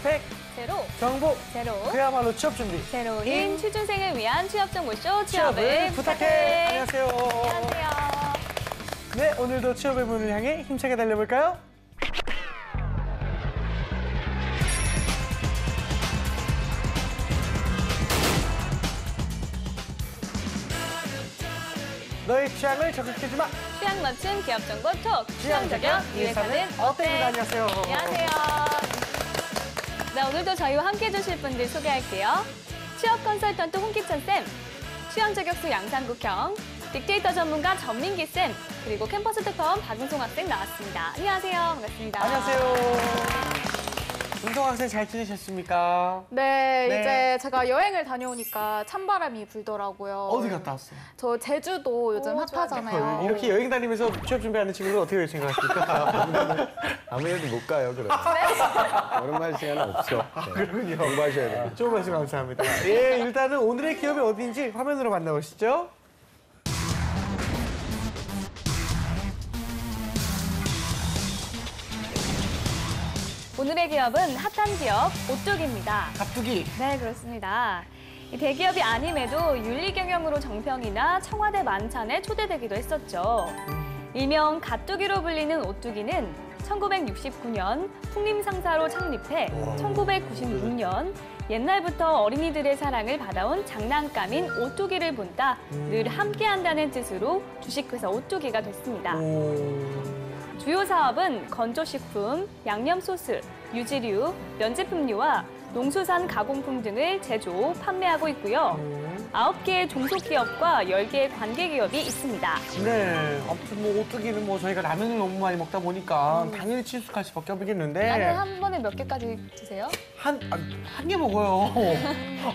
100 제로 정보 제로 그야말로 취업 준비 제로인 취준생을 위한 취업 정보쇼 취업을 부탁해. 안녕하세요. 안녕하세요. 네, 오늘도 취업의 문을 향해 힘차게 달려볼까요? 너의 취향을 저격해주마. 취향 맞춤 기업 정보 톡 취향 저격 이 회사는 어때입니다. 안녕하세요. 안녕하세요. 네, 오늘도 저희와 함께 해주실 분들 소개할게요. 취업 컨설턴트 홍기천 쌤, 취향 저격수 양상국형, 빅데이터 전문가 전민기 쌤, 그리고 캠퍼스 특파원 박은송 학생 나왔습니다. 안녕하세요. 반갑습니다. 안녕하세요. 은송 학생 잘 지내셨습니까? 네, 네. 이제 제가 여행을 다녀오니까 찬바람이 불더라고요. 어디 갔다 왔어요? 저 제주도 요즘 핫하잖아요. 이렇게 여행 다니면서 취업 준비하는 친구들 어떻게 생각하십니까? 아무래도 못 가요, 그럼. 오랜만에 시간은 없어. 그렇군요. 공부하셔야 돼요. 좋은 말씀 감사합니다. 예, 일단은 오늘의 기업이 어디인지 화면으로 만나보시죠. 오늘의 기업은 핫한 기업 오뚜기입니다. 갑두기. 네, 그렇습니다. 이 대기업이 아님에도 윤리경영으로 정평이나 청와대 만찬에 초대되기도 했었죠. 일명 가뚜기로 불리는 오뚜기는 1969년 풍림상사로 창립해 1996년 옛날부터 어린이들의 사랑을 받아온 장난감인 오뚜기를 본다 늘 함께한다는 뜻으로 주식회사 오뚜기가 됐습니다. 주요 사업은 건조식품, 양념소스, 유지류, 면제품류와 농수산 가공품 등을 제조, 판매하고 있고요. 9개의 종속기업과 10개의 관계기업이 있습니다. 네, 아무튼 뭐 오뚜기는 뭐 저희가 라면을 너무 많이 먹다 보니까 당연히 친숙할 수밖에 없겠는데 라면 한 번에 몇 개까지 드세요? 한 개 먹어요.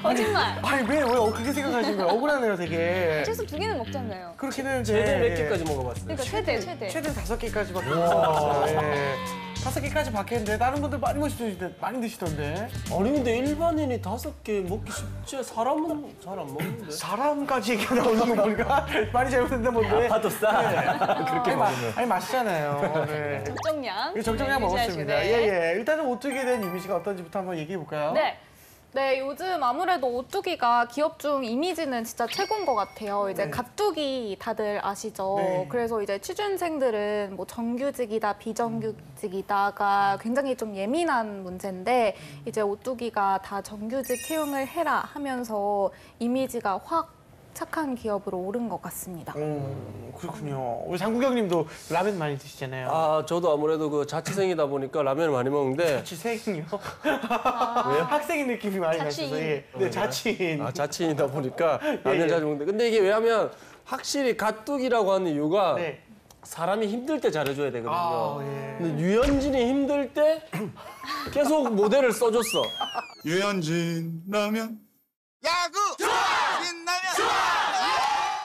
거짓말! 아니 왜 그렇게 생각하시는 거예요? 억울하네요 되게. 최소 2개는 먹잖아요. 그렇게는 최대 몇 개까지 먹어봤어요? 그러니까 최대. 최대 5개까지밖에 못 먹었어요. 예. 5개까지 받겠는데 다른 분들 많이 드시던데. 아니, 근데 일반인이 5개 먹기 쉽지. 사람은 잘 안 먹는데. 사람까지 얘기가 나오는 거 보니까 많이 잘못했나 본데. 아파도 싸. 그렇게 먹으면. 아니 맛있잖아요. 네. 적정량. 이거 적정량 네, 먹었습니다. 유지하시고, 네. 예. 일단은 오뚜기에 대한 이미지가 어떤지부터 한번 얘기해 볼까요? 네. 네, 요즘 아무래도 오뚜기가 기업 중 이미지는 진짜 최고인 것 같아요. 이제 네. 가뚜기 다들 아시죠? 네. 그래서 이제 취준생들은 뭐 정규직이다, 비정규직이다가 굉장히 좀 예민한 문제인데 이제 오뚜기가 다 정규직 채용을 해라 하면서 이미지가 확 착한 기업으로 오른 것 같습니다. 그렇군요. 우리 장국영님도 라면 많이 드시잖아요. 아, 저도 아무래도 그 자취생이다 보니까 라면을 많이 먹는데. 자취생이요? 왜요? 학생인 느낌이 많이 자취인. 나셔서. 예. 네, 자취인. 아, 자취인이다 보니까 예. 라면 자주 먹는데. 근데 이게 왜냐면 확실히 가뚝이라고 하는 이유가 네. 사람이 힘들 때 잘해줘야 되거든요. 아, 예. 근데 유현진이 힘들 때 계속 모델을 써줬어. 유현진 라면 야구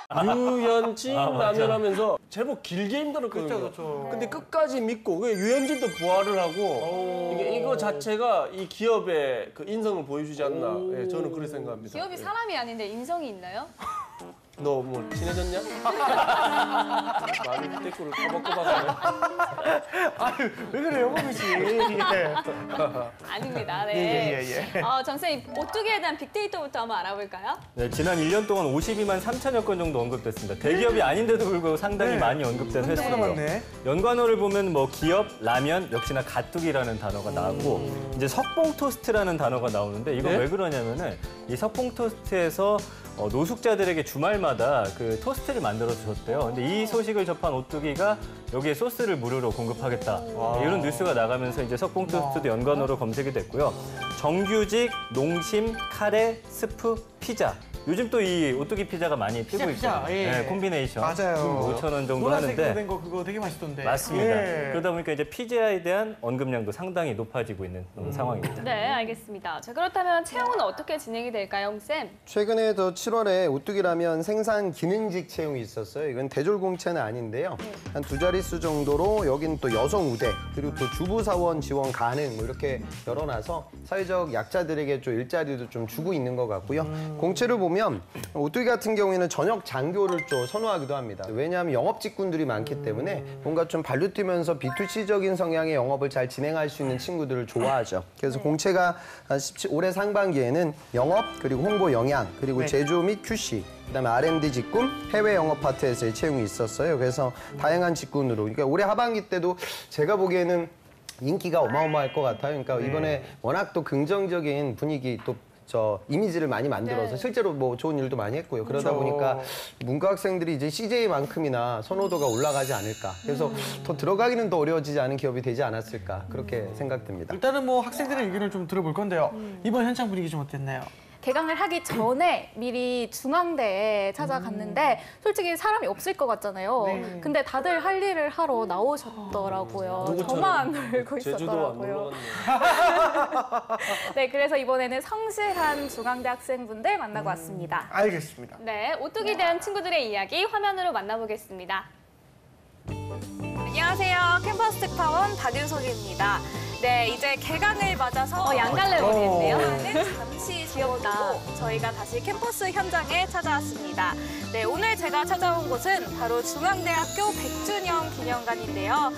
신라면 유현진 라면 하면서 제법 길게 힘들었거든요. 그렇죠. 근데 끝까지 믿고 그 유현진도 부활을 하고 이거 자체가 이 기업의 그 인성을 보여주지 않나. 예, 저는 그렇게 생각합니다. 기업이 예. 사람이 아닌데 인성이 있나요? 너 뭐 친해졌냐? 많이 댓글을 꼬박꼬박하네. 아유, 왜 그래요, 범이 씨. 예. 아닙니다. 네. 예. 정쌤, 오뚜기에 대한 빅데이터부터 한번 알아볼까요? 네, 지난 1년 동안 52만 3천여 건 정도 언급됐습니다. 대기업이 아닌데도 불구하고 상당히 네. 많이 언급된 생각보다 회사예요. 많네. 연관어를 보면 뭐 기업, 라면, 역시나 가뚝이라는 단어가 나오고 이제 석봉 토스트라는 단어가 나오는데 이건 네? 왜 그러냐면은 이 석봉 토스트에서 노숙자들에게 주말마다 그 토스트를 만들어 주셨대요. 근데 이 소식을 접한 오뚜기가 여기에 소스를 무료로 공급하겠다. 이런 뉴스가 나가면서 이제 석봉 토스트도 연관어로 검색이 됐고요. 정규직, 농심, 카레, 스프, 피자. 요즘 또 이 오뚜기 피자가 많이 뜨고 피자, 있거든요. 예. 네, 콤비네이션. 맞아요. 5,000원 정도 노란색으로 하는데 된 거 그거 되게 맛있던데. 맞습니다. 예. 그러다 보니까 이제 피자에 대한 언급량도 상당히 높아지고 있는 상황입니다. 네, 알겠습니다. 자, 그렇다면 채용은 어떻게 진행이 될까요, 홍쌤? 최근에 저 7월에 오뚜기 라면 생산 기능직 채용이 있었어요. 이건 대졸 공채는 아닌데요. 한 2자릿수 정도로 여긴 또 여성 우대 그리고 또 주부 사원 지원 가능 뭐 이렇게 열어놔서 사회적 약자들에게 좀 일자리도 좀 주고 있는 것 같고요. 공채를 보면 보면 오뚜기 같은 경우에는 저녁 장교를 좀 선호하기도 합니다. 왜냐하면 영업 직군들이 많기 때문에 뭔가 좀 발로 뛰면서 B2C적인 성향의 영업을 잘 진행할 수 있는 친구들을 좋아하죠. 그래서 공채가 올해 상반기에는 영업, 그리고 홍보 영양, 그리고 제조 및 QC, 그다음에 R&D 직군, 해외 영업 파트에서의 채용이 있었어요. 그래서 다양한 직군으로. 그러니까 올해 하반기 때도 제가 보기에는 인기가 어마어마할 것 같아요. 그러니까 이번에 워낙 또 긍정적인 분위기 또 이미지를 많이 만들어서 실제로 뭐 좋은 일도 많이 했고요. 그러다 보니까 문과 학생들이 이제 CJ만큼이나 선호도가 올라가지 않을까. 그래서 더 들어가기는 더 어려워지지 않은 기업이 되지 않았을까. 그렇게 생각됩니다. 일단은 뭐 학생들의 의견을 좀 들어볼 건데요. 이번 현장 분위기 좀 어땠나요? 개강을 하기 전에 미리 중앙대에 찾아갔는데 솔직히 사람이 없을 것 같잖아요. 네. 근데 다들 할 일을 하러 나오셨더라고요. 누구처럼? 저만 놀고 제주도 안 있었더라고요. 놀러 네, 그래서 이번에는 성실한 중앙대 학생분들 만나고 왔습니다. 알겠습니다. 네, 오뚜기 대한 친구들의 이야기 화면으로 만나보겠습니다. 안녕하세요. 캠퍼스 특파원 박윤석입니다. 네, 이제 개강을 맞아서 양갈래 머리인데요. 잠시 귀엽다. 저희가 다시 캠퍼스 현장에 찾아왔습니다. 네, 오늘 제가 찾아온 곳은 바로 중앙대학교 100주년 기념관인데요.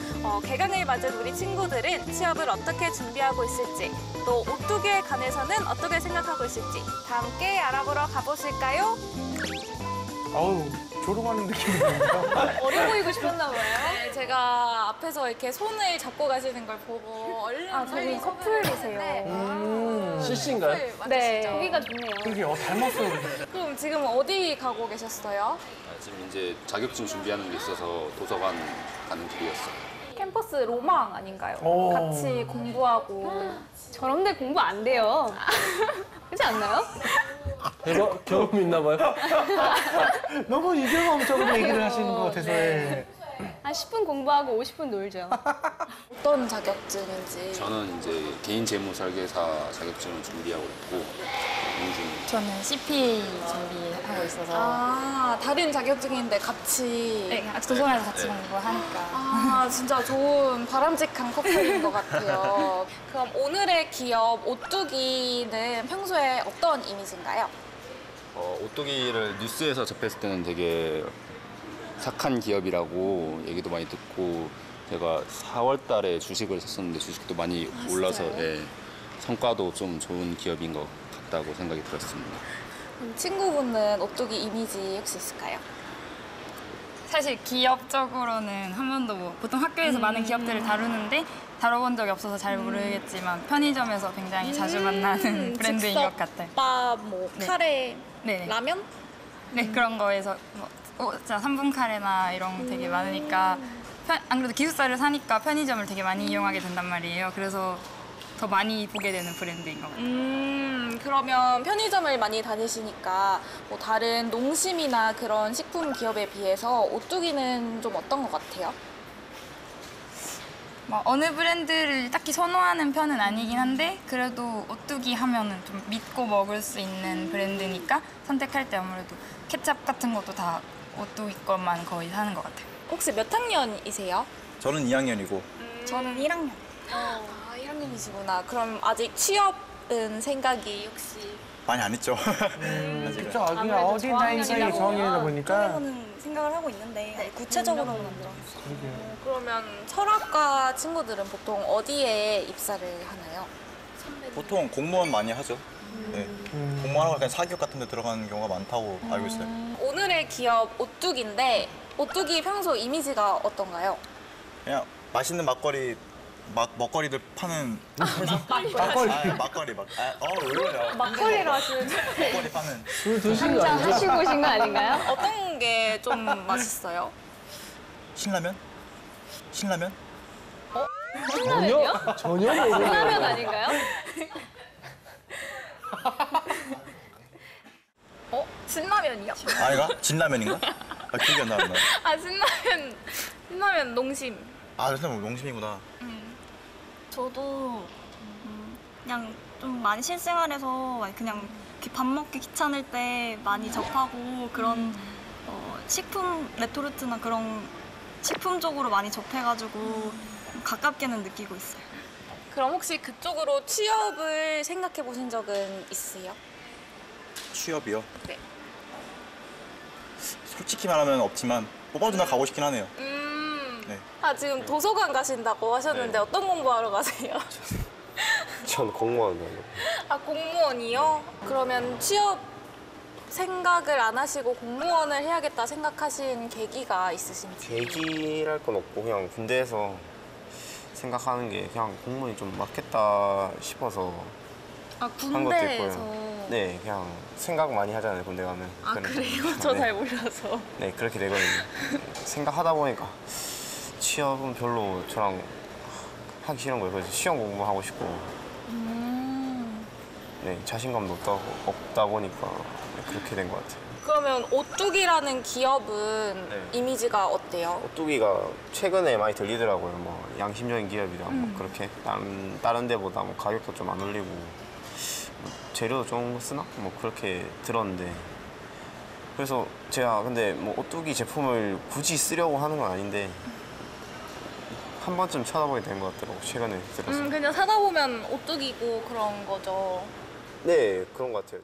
개강을 맞은 우리 친구들은 취업을 어떻게 준비하고 있을지, 또 오뚜기에 관해서는 어떻게 생각하고 있을지 다 함께 알아보러 가보실까요? 어우, 졸업하는 느낌이네요. 어려 보이고 싶었나 봐요. 네, 제가 앞에서 이렇게 손을 잡고 가시는 걸 보고 얼른 아, 저희 커플이세요. CC인가요? 네. 보기가 좋네요. 그게 닮았어요. 그럼 지금 어디 가고 계셨어요? 지금 이제 자격증 준비하는 게 있어서 도서관 가는 길이었어요. 캠퍼스 로망 아닌가요? 오. 같이 공부하고. 저런 데 공부 안 돼요. 그렇지 않나요? 대박 경험 있나 봐요. 너무 이경험적으로 얘기를 하시는 것 같아서. 예. 한 10분 공부하고 50분 놀죠. 어떤 자격증인지. 저는 이제 개인 재무 설계사 자격증을 준비하고 있고 공중 저는 CPA 준비하고 있어서 아, 다른 자격증인데 같이. 네, 도서관에서 같이 공부하니까 아, 진짜 좋은 바람직한 커플인 것 같아요. 그럼 오늘의 기업 오뚜기는 평소에 어떤 이미지인가요? 오뚜기를 뉴스에서 접했을 때는 되게 착한 기업이라고 얘기도 많이 듣고 제가 4월 달에 주식을 샀었는데 주식도 많이 올라서 성과도 좀 좋은 기업인 것 같다고 생각이 들었습니다. 친구분은 오뚜기 이미지 혹시 있을까요? 사실 기업적으로는 한 번도 보통 학교에서 많은 기업들을 다루는데 다뤄본 적이 없어서 잘 모르겠지만 편의점에서 굉장히 자주 만나는 브랜드인 것 같아요. 밥, 뭐 네. 카레, 네, 라면? 네 그런 거에서 자 3분 카레나 이런 거 되게 많으니까 안 그래도 기숙사를 사니까 편의점을 되게 많이 이용하게 된단 말이에요. 그래서 더 많이 보게 되는 브랜드인 것 같아요. 그러면 편의점을 많이 다니시니까 뭐 다른 농심이나 그런 식품 기업에 비해서 오뚜기는 좀 어떤 것 같아요? 뭐 어느 브랜드를 딱히 선호하는 편은 아니긴 한데 그래도 오뚜기 하면은 좀 믿고 먹을 수 있는 브랜드니까 선택할 때 아무래도 케찹 같은 것도 다 오뚜기 것만 거의 사는 것 같아요. 혹시 몇 학년이세요? 저는 2학년이고 저는 1학년. 아, 1학년이시구나. 그럼 아직 취업은 생각이 혹시? 많이 안 했죠. 그쵸, 그냥 어린 나이 사이 저학년이다 보니까. 저는 생각을 하고 있는데 구체적으로는 안 들어갔어요. 그러면 철학과 친구들은 보통 어디에 입사를 하나요? 보통 공무원 많이 하죠. 네. 공무원하고 그냥 사기업 같은 데 들어가는 경우가 많다고 알고 있어요. 오늘의 기업 오뚜기인데 오뚜기 평소 이미지가 어떤가요? 그냥 맛있는 먹거리들 파는 막걸리. 막거리 왜 그러냐. 막걸리로 하시는 먹거리 파는 술 드신 거 한잔 아니죠? 하시고 오신 거 아닌가요? 어떤 게 좀 맛있어요? 신라면? 신라면요? 전혀 모르는 신라면 아닌가요? 신라면이요? 아니가? 진라면인가? 기억이 안 나는데. 아, 신라면 농심. 아, 그래서 뭐 농심이구나. 저도 그냥 좀 많이 실생활에서 그냥 이렇게 밥 먹기 귀찮을 때 많이 접하고 그런 식품 레토르트나 그런 식품 쪽으로 많이 접해가지고 가깝게는 느끼고 있어요. 그럼 혹시 그쪽으로 취업을 생각해 보신 적은 있으세요? 취업이요? 네. 솔직히 말하면 없지만 뽑아주나 가고 싶긴 하네요. 네. 아, 지금 도서관 가신다고 하셨는데 네. 어떤 공부하러 가세요? 전 공무원. 아, 공무원이요? 그러면 취업 생각을 안 하시고 공무원을 해야겠다 생각하신 계기가 있으신지? 계기랄 건 없고 그냥 군대에서 생각하는 게 그냥 공무원이 좀 맞겠다 싶어서 아, 한 것도 있고요. 군대에서. 네, 그냥 생각 많이 하잖아요, 군대 가면. 아, 그래서 그래요? 저 네. 잘 몰라서. 네, 그렇게 되거든요. 생각하다 보니까 취업은 별로 저랑 하기 싫은 거예요. 그래서 시험 공부만 하고 싶고 네, 자신감도 없다 보니까 그렇게 된 것 같아요. 그러면 오뚜기라는 기업은 네. 이미지가 어때요? 오뚜기가 최근에 많이 들리더라고요. 뭐 양심적인 기업이다. 뭐 그렇게 다른 데보다 뭐 가격도 좀 안 올리고 뭐 재료도 좋은 거 쓰나? 뭐 그렇게 들었는데 그래서 제가 근데 뭐 오뚜기 제품을 굳이 쓰려고 하는 건 아닌데 한 번쯤 쳐다보게 된 것 같더라고 최근에 들어서. 그냥 사다 보면 오뚜기고 그런 거죠. 네, 그런 것 같아요.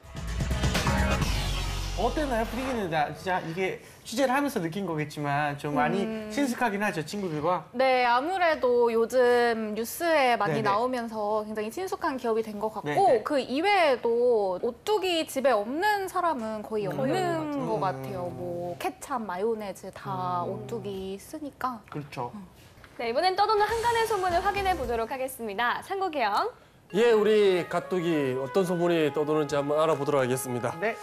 어땠나요? 분위기는 진짜 이게 취재를 하면서 느낀 거겠지만 좀 많이 친숙하긴 하죠, 친구들과. 네, 아무래도 요즘 뉴스에 많이 네네. 나오면서 굉장히 친숙한 기업이 된 것 같고 네네. 그 이외에도 오뚜기 집에 없는 사람은 거의 없는 것 같아요. 뭐 케찹, 마요네즈 다 오뚜기 쓰니까. 그렇죠. 네, 이번엔 떠도는 한간의 소문을 확인해 보도록 하겠습니다. 상국이형. 예, 우리 가뚜기 어떤 소문이 떠도는지 한번 알아보도록 하겠습니다. 네.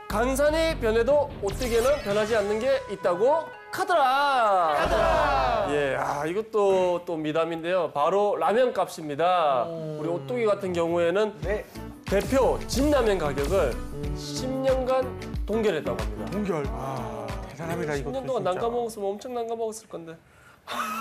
강산이 변해도 오뚜기는 변하지 않는 게 있다고 카더라. 예, 이것도 또 미담인데요. 바로 라면 값입니다. 우리 오뚜기 같은 경우에는 네. 대표 진라면 가격을 10년간 동결했다고 합니다. 동결. 대단합니다, 이것도 10년 동안 진짜. 난감먹었으면 엄청 난감먹었을 건데.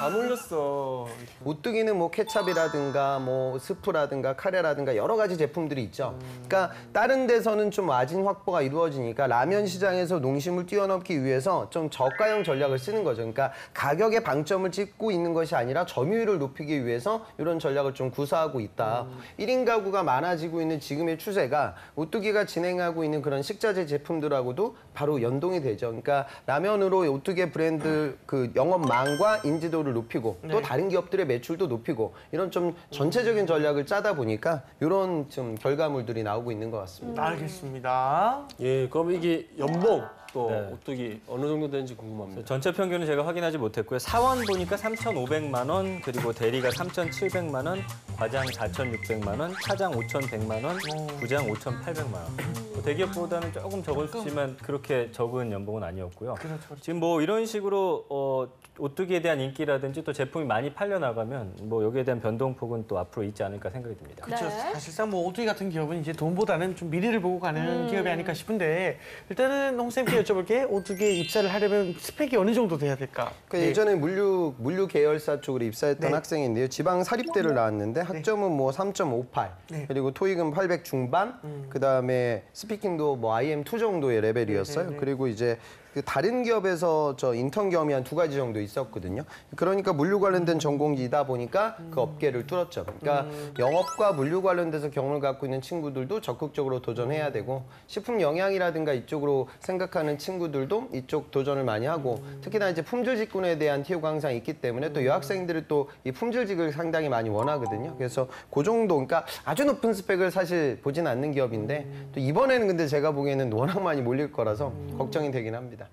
안 올렸어. 오뚜기는 뭐 케찹이라든가 뭐 스프라든가 카레라든가 여러 가지 제품들이 있죠. 그러니까 다른 데서는 좀 마진 확보가 이루어지니까 라면 시장에서 농심을 뛰어넘기 위해서 좀 저가형 전략을 쓰는 거죠. 그러니까 가격에 방점을 찍고 있는 것이 아니라 점유율을 높이기 위해서 이런 전략을 좀 구사하고 있다. 1인 가구가 많아지고 있는 지금의 추세가 오뚜기가 진행하고 있는 그런 식자재 제품들하고도 바로 연동이 되죠. 그러니까 라면으로 오뚜기 브랜드 그 영업망과 인지도를 높이고 또 다른 기업들의 매출도 높이고 이런 좀 전체적인 전략을 짜다 보니까 이런 좀 결과물들이 나오고 있는 것 같습니다. 알겠습니다. 예, 그럼 이게 연봉 또 네. 오뚜기 어느 정도 되는지 궁금합니다. 전체 평균은 제가 확인하지 못했고요. 사원 보니까 3,500만 원, 그리고 대리가 3,700만 원, 과장 4,600만 원, 차장 5,100만 원, 부장 5,800만 원. 대기업보다는 조금 적을 수 있지만 그렇게 적은 연봉은 아니었고요. 지금 뭐 이런 식으로 오뚜기에 대한 인기라든지 또 제품이 많이 팔려 나가면 뭐 여기에 대한 변동폭은 또 앞으로 있지 않을까 생각이 듭니다. 그렇죠. 네. 사실상 뭐 오뚜기 같은 기업은 이제 돈보다는 좀 미래를 보고 가는 기업이 아닐까 싶은데 일단은 홍쌤께 여쭤볼게 오뚜기에 입사를 하려면 스펙이 어느 정도 돼야 될까? 그러니까 예전에 물류 계열사 쪽으로 입사했던 네. 학생인데요. 지방 사립대를 나왔는데 학점은 뭐 3.58, 네. 그리고 토익은 800 중반, 그다음에 스피킹도 뭐 IM2 정도의 레벨이었어요. 네, 네, 네. 그리고 이제 그 다른 기업에서 저 인턴 경험이 한 2가지 정도 있었거든요. 그러니까 물류 관련된 전공이다 보니까 그 업계를 뚫었죠. 그러니까 영업과 물류 관련돼서 경험을 갖고 있는 친구들도 적극적으로 도전해야 되고 식품 영양이라든가 이쪽으로 생각하는 친구들도 이쪽 도전을 많이 하고 특히나 이제 품질 직군에 대한 TO가 항상 있기 때문에 또 여학생들이 또 이 품질직을 상당히 많이 원하거든요. 그래서 그 정도, 그러니까 아주 높은 스펙을 사실 보진 않는 기업인데 또 이번에는 근데 제가 보기에는 워낙 많이 몰릴 거라서 걱정이 되긴 합니다.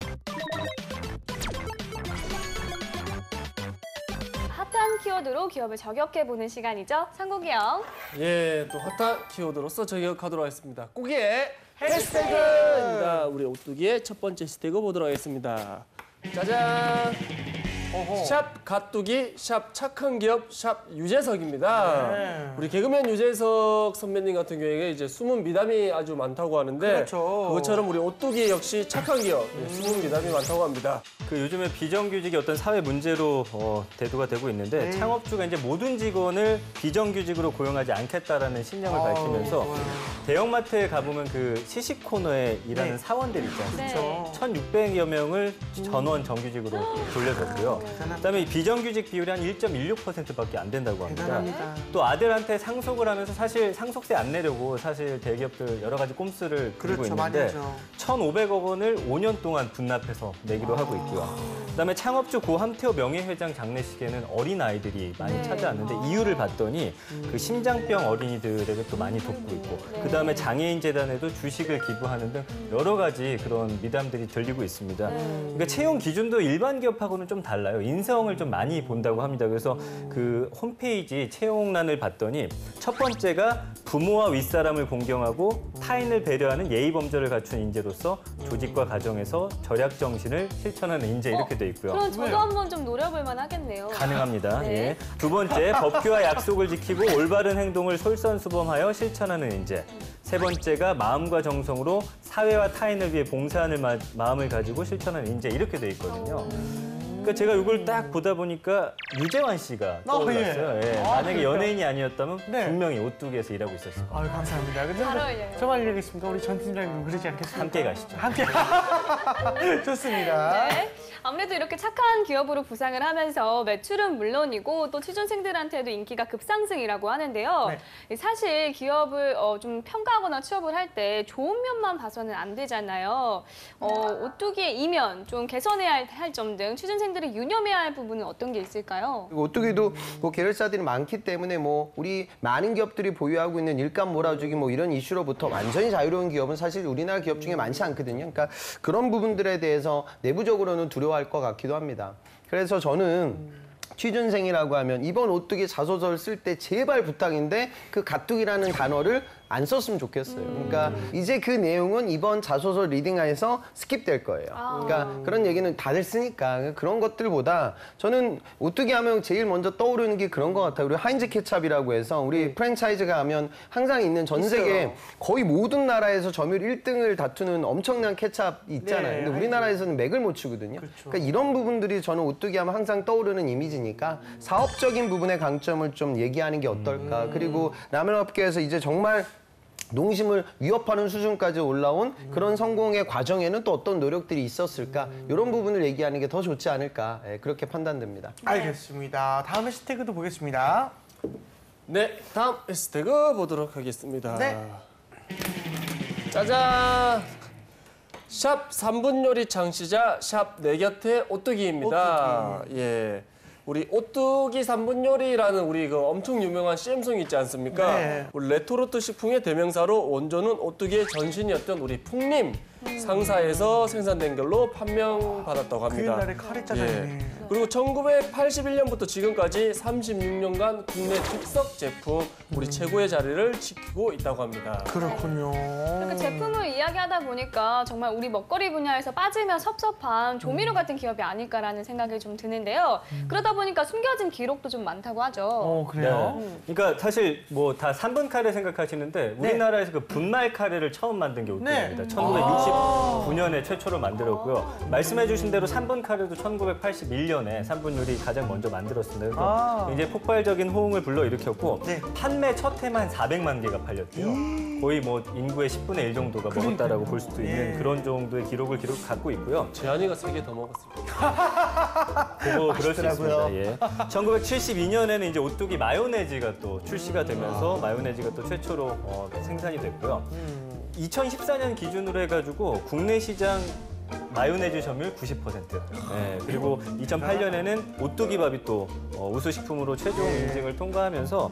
핫한 키워드로 기업을 저격해보는 시간이죠. 상국이형. 예, 또 핫한 키워드로서 저격하도록 하겠습니다. 꾸기의 해시태그입니다. 우리 오뚜기의 첫 번째 해시태그 보도록 하겠습니다. 짜잔! 샵 가뚜기, 샵 착한 기업, 샵 유재석입니다. 네. 우리 개그맨 유재석 선배님 같은 경우에 이제 숨은 미담이 아주 많다고 하는데 그렇죠. 그것처럼 우리 오뚜기 역시 착한 기업, 숨은 미담이 많다고 합니다. 그 요즘에 비정규직이 어떤 사회 문제로 대두가 되고 있는데 창업주가 이제 모든 직원을 비정규직으로 고용하지 않겠다라는 신념을 밝히면서 대형마트에 가보면 그 시식 코너에 일하는 네. 사원들 있지 않습니까? 네. 1,600여 명을 전원 정규직으로 돌려줬고요. 그다음에 이 비정규직 비율이 한 1.16%밖에 안 된다고 합니다. 대단합니다. 또 아들한테 상속을 하면서 사실 상속세 안 내려고 사실 대기업들 여러 가지 꼼수를 부리고 그렇죠, 많이 있는데 하죠. 1,500억 원을 5년 동안 분납해서 내기도 하고 있고요. 그다음에 창업주 고 함태호 명예회장 장례식에는 어린 아이들이 많이 찾아왔는데 이유를 봤더니 그 심장병 어린이들에게 또 많이 돕고 있고 그다음에 장애인 재단에도 주식을 기부하는 등 여러 가지 그런 미담들이 들리고 있습니다. 그러니까 채용 기준도 일반 기업하고는 좀 달라요. 인성을 좀 많이 본다고 합니다. 그래서 그 홈페이지 채용란을 봤더니 첫 번째가 부모와 윗사람을 공경하고 타인을 배려하는 예의 범절을 갖춘 인재로서 조직과 가정에서 절약 정신을 실천하는 인재 이렇게 돼 있고요. 그럼 저도 한번 좀 노려볼 만하겠네요. 가능합니다. 네. 예. 두 번째, 법규와 약속을 지키고 올바른 행동을 솔선수범하여 실천하는 인재. 세 번째가 마음과 정성으로 사회와 타인을 위해 봉사하는 마음을 가지고 실천하는 인재 이렇게 돼 있거든요. 그러니까 제가 이걸 딱 보다 보니까 유재환 씨가 떠올랐어요. 예. 만약에 연예인이 아니었다면 분명히 오뚜기에서 일하고 있었을 거예요. 아유, 감사합니다. 근데 잘 어울려요. 정말 일하겠습니까? 우리 전 팀장님 그러지 않겠습니까? 함께 가시죠. 함께. 좋습니다. 네. 아무래도 이렇게 착한 기업으로 부상을 하면서 매출은 물론이고 또 취준생들한테도 인기가 급상승이라고 하는데요. 사실 기업을 좀 평가하거나 취업을 할 때 좋은 면만 봐서는 안 되잖아요. 오뚜기의 이면, 좀 개선해야 할 점 등 취준생들이 유념해야 할 부분은 어떤 게 있을까요? 오뚜기도 뭐 계열사들이 많기 때문에 뭐 우리 많은 기업들이 보유하고 있는 일감 몰아주기 뭐 이런 이슈로부터 완전히 자유로운 기업은 사실 우리나라 기업 중에 많지 않거든요. 그러니까 그런 부분들에 대해서 내부적으로는 두려워할 것 같기도 합니다. 그래서 저는 취준생이라고 하면 이번 오뚜기 자소서를 쓸 때 제발 부탁인데 그 가뚝이라는 단어를 안 썼으면 좋겠어요. 그러니까 이제 그 내용은 이번 자소서 리딩하에서 스킵될 거예요. 그러니까 그런 얘기는 다들 쓰니까 그런 것들보다 저는 오뚜기 하면 제일 먼저 떠오르는 게 그런 것 같아요. 우리 하인즈 케찹이라고 해서 우리 프랜차이즈가 하면 항상 있는 전 세계 거의 모든 나라에서 점유율 1등을 다투는 엄청난 케찹 있잖아요. 근데 우리나라에서는 맥을 못 추거든요. 그러니까 이런 부분들이 저는 오뚜기 하면 항상 떠오르는 이미지니까 사업적인 부분의 강점을 좀 얘기하는 게 어떨까. 그리고 라면 업계에서 이제 정말 농심을 위협하는 수준까지 올라온 그런 성공의 과정에는 또 어떤 노력들이 있었을까 이런 부분을 얘기하는 게 더 좋지 않을까 그렇게 판단됩니다. 알겠습니다. 다음 해시태그도 보겠습니다. 네, 다음 해시태그 보도록 하겠습니다. 네. 짜잔! 샵 3분 요리 창시자 샵 내 곁에 오뚜기입니다. 예. 우리 오뚜기 3분 요리라는 우리 그 엄청 유명한 CM송이 있지 않습니까? 네. 우리 레토르트 식품의 대명사로 원조는 오뚜기의 전신이었던 우리 풍림 상사에서 생산된 걸로 판명받았다고 그 합니다. 옛날에 카레 짜장면. 그리고 1981년부터 지금까지 36년간 국내 특석 제품 우리 최고의 자리를 지키고 있다고 합니다. 그렇군요. 그 제품을 이야기하다 보니까 정말 우리 먹거리 분야에서 빠지면 섭섭한 조미료 같은 기업이 아닐까라는 생각이 좀 드는데요. 그러다 보니까 숨겨진 기록도 좀 많다고 하죠. 그래요? 그러니까 사실 뭐 다 3분 카레 생각하시는데 우리나라에서 그 분말 카레를 처음 만든 게 오뚜기입니다. 1969년에 최초로 만들었고요. 말씀해 주신 대로 3분 카레도 1981년에 3분 요리 가장 먼저 만들었습니다. 그래서 굉장히 폭발적인 호응을 불러일으켰고 판매 첫 해만 400만 개가 팔렸대요. 거의 뭐 인구의 10분의 1 정도가 먹었다라고 볼 수도 있는 그런 정도의 기록을 갖고 있고요. 재한이가 3개 더 먹었습니다. 그럴 수 있습니다. 예. 1972년에는 이제 오뚜기 마요네즈가 또 출시가 되면서 마요네즈가 또 최초로 생산이 됐고요. 2014년 기준으로 해가지고 국내 시장 마요네즈 점유율 90%. 네, 그리고 2008년에는 오뚜기밥이 또 우수식품으로 최종 인증을 통과하면서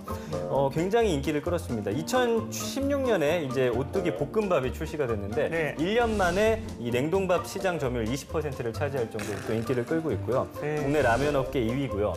굉장히 인기를 끌었습니다. 2016년에 이제 오뚜기 볶음밥이 출시가 됐는데 1년 만에 이 냉동밥 시장 점유율 20%를 차지할 정도로 또 인기를 끌고 있고요. 국내 라면 업계 2위고요.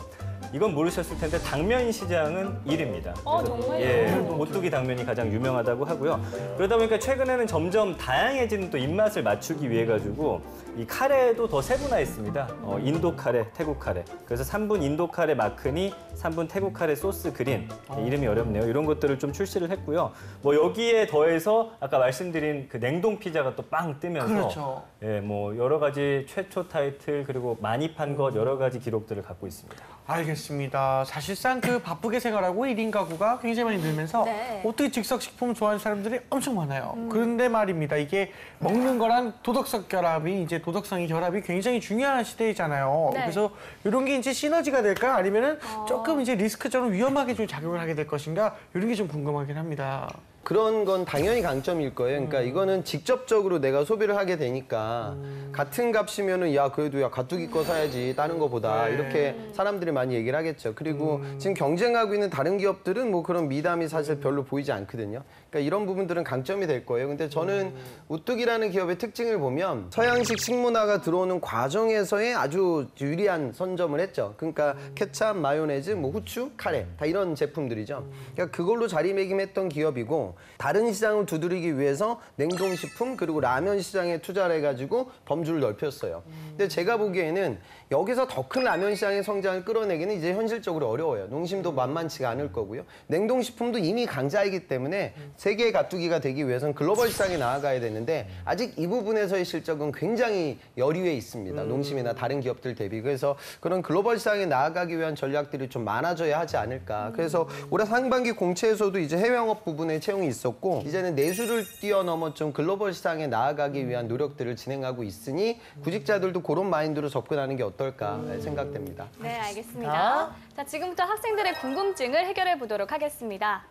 이건 모르셨을 텐데 당면 시장은 1위입니다. 정말요? 예, 오뚜기 당면이 가장 유명하다고 하고요. 그러다 보니까 최근에는 점점 다양해지는 또 입맛을 맞추기 위해 가지고 이 카레도 더 세분화했습니다. 인도 카레, 태국 카레. 그래서 3분 인도 카레 마크니, 3분 태국 카레 소스 그린. 이름이 어렵네요. 이런 것들을 좀 출시를 했고요. 뭐 여기에 더해서 아까 말씀드린 그 냉동 피자가 또 빵 뜨면서 예, 뭐 여러 가지 최초 타이틀 그리고 많이 판 것 여러 가지 기록들을 갖고 있습니다. 알겠습니다. 사실상 그 바쁘게 생활하고 1인 가구가 굉장히 많이 늘면서 네. 오뚜기 즉석식품 좋아하는 사람들이 엄청 많아요. 그런데 말입니다. 이게 먹는 거랑 도덕성 결합이 이제 도덕성의 결합이 굉장히 중요한 시대이잖아요. 네. 그래서 이런 게 이제 시너지가 될까 아니면은 조금 이제 리스크처럼 위험하게 좀 작용을 하게 될 것인가 이런 게 좀 궁금하긴 합니다. 그런 건 당연히 강점일 거예요. 그러니까 이거는 직접적으로 내가 소비를 하게 되니까 같은 값이면은 야 그래도 야 가뚜기 거 사야지 다른 거보다 네. 이렇게 사람들이 많이 얘기를 하겠죠. 그리고 지금 경쟁하고 있는 다른 기업들은 뭐 그런 미담이 사실 별로 보이지 않거든요. 그러니까 이런 부분들은 강점이 될 거예요. 근데 저는 우뚝이라는 기업의 특징을 보면 서양식 식문화가 들어오는 과정에서의 아주 유리한 선점을 했죠. 그러니까 케찹, 마요네즈, 뭐 후추, 카레 다 이런 제품들이죠. 그러니까 그걸로 자리매김했던 기업이고 다른 시장을 두드리기 위해서 냉동식품 그리고 라면 시장에 투자를 해가지고 범주를 넓혔어요. 근데 제가 보기에는 여기서 더 큰 라면 시장의 성장을 끌어내기는 이제 현실적으로 어려워요. 농심도 만만치가 않을 거고요. 냉동식품도 이미 강자이기 때문에 세계의 가뚜기가 되기 위해서는 글로벌 시장에 나아가야 되는데 아직 이 부분에서의 실적은 굉장히 여리에 있습니다. 농심이나 다른 기업들 대비. 그래서 그런 글로벌 시장에 나아가기 위한 전략들이 좀 많아져야 하지 않을까. 그래서 올해 상반기 공채에서도 이제 해외 영업 부분에 채용이 있었고 이제는 내수를 뛰어넘어 좀 글로벌 시장에 나아가기 위한 노력들을 진행하고 있으니 구직자들도 그런 마인드로 접근하는 게 어떨까 생각됩니다. 네, 알겠습니다. 자, 지금부터 학생들의 궁금증을 해결해 보도록 하겠습니다.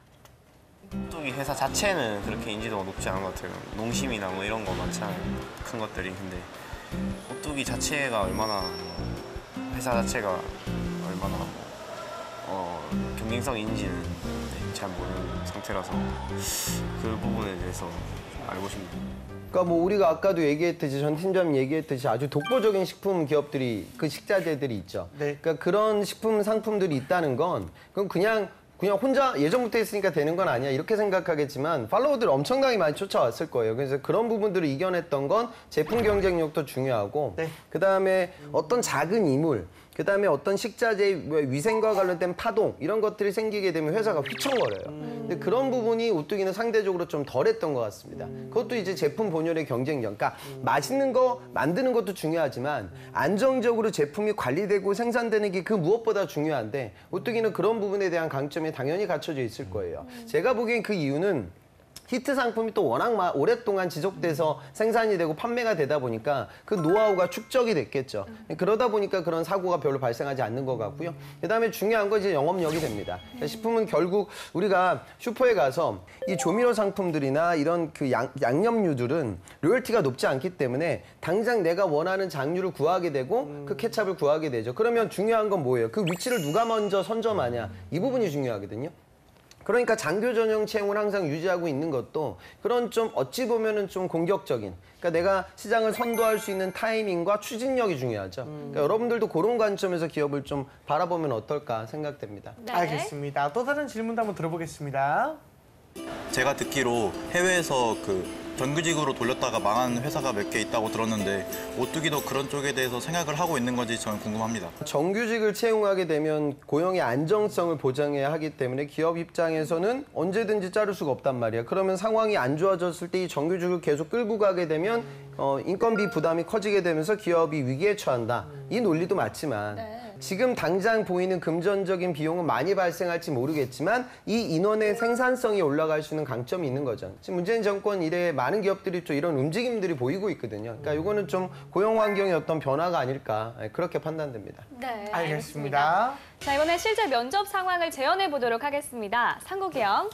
오뚜기 회사 자체는 그렇게 인지도가 높지 않은 것 같아요. 농심이나 뭐 이런 거 많잖아요. 큰 것들이. 근데 오뚜기 자체가 얼마나 회사 자체가 얼마나 경쟁성인지는 잘 모르는 상태라서 그 부분에 대해서 알고 싶네요. 그러니까 뭐 우리가 아까도 얘기했듯이 전 팀장님 얘기했듯이 아주 독보적인 식품 기업들이 그 식자재들이 있죠. 네. 그러니까 그런 식품 상품들이 있다는 건 그건 그냥 혼자 예전부터 했으니까 되는 건 아니야 이렇게 생각하겠지만 팔로워들 엄청나게 많이 쫓아왔을 거예요. 그래서 그런 부분들을 이겨냈던 건 제품 경쟁력도 중요하고 네. 그다음에 어떤 작은 이물 그다음에 어떤 식자재의 위생과 관련된 파동 이런 것들이 생기게 되면 회사가 휘청거려요. 근데 그런 부분이 오뚜기는 상대적으로 좀 덜했던 것 같습니다. 그것도 이제 제품 본연의 경쟁력. 그러니까 맛있는 거 만드는 것도 중요하지만 안정적으로 제품이 관리되고 생산되는 게 그 무엇보다 중요한데 오뚜기는 그런 부분에 대한 강점이 당연히 갖춰져 있을 거예요. 제가 보기엔 그 이유는 히트 상품이 또 워낙 오랫동안 지속돼서 생산이 되고 판매가 되다 보니까 그 노하우가 축적이 됐겠죠. 그러다 보니까 그런 사고가 별로 발생하지 않는 것 같고요. 그다음에 중요한 건 이제 영업력이 됩니다. 식품은 결국 우리가 슈퍼에 가서 이 조미료 상품들이나 이런 그 양념류들은 로열티가 높지 않기 때문에 당장 내가 원하는 장류를 구하게 되고 그 케찹을 구하게 되죠. 그러면 중요한 건 뭐예요? 그 위치를 누가 먼저 선점하냐 이 부분이 중요하거든요. 그러니까 장교 전용 채용을 항상 유지하고 있는 것도 그런 좀 어찌 보면은 좀 공격적인 그러니까 내가 시장을 선도할 수 있는 타이밍과 추진력이 중요하죠. 그러니까 여러분들도 그런 관점에서 기업을 좀 바라보면 어떨까 생각됩니다. 네. 알겠습니다. 또 다른 질문도 한번 들어보겠습니다. 제가 듣기로 해외에서 그 정규직으로 돌렸다가 망한 회사가 몇 개 있다고 들었는데 오뚜기도 그런 쪽에 대해서 생각을 하고 있는 건지 저는 궁금합니다. 정규직을 채용하게 되면 고용의 안정성을 보장해야 하기 때문에 기업 입장에서는 언제든지 자를 수가 없단 말이야. 그러면 상황이 안 좋아졌을 때 이 정규직을 계속 끌고 가게 되면 인건비 부담이 커지게 되면서 기업이 위기에 처한다. 이 논리도 맞지만 지금 당장 보이는 금전적인 비용은 많이 발생할지 모르겠지만 이 인원의 생산성이 올라갈 수 있는 강점이 있는 거죠. 지금 문재인 정권 이래 많은 기업들이 또 이런 움직임들이 보이고 있거든요. 그러니까 이거는 좀 고용 환경의 어떤 변화가 아닐까 그렇게 판단됩니다. 네, 알겠습니다. 자, 이번에 실제 면접 상황을 재현해 보도록 하겠습니다. 상국이 형.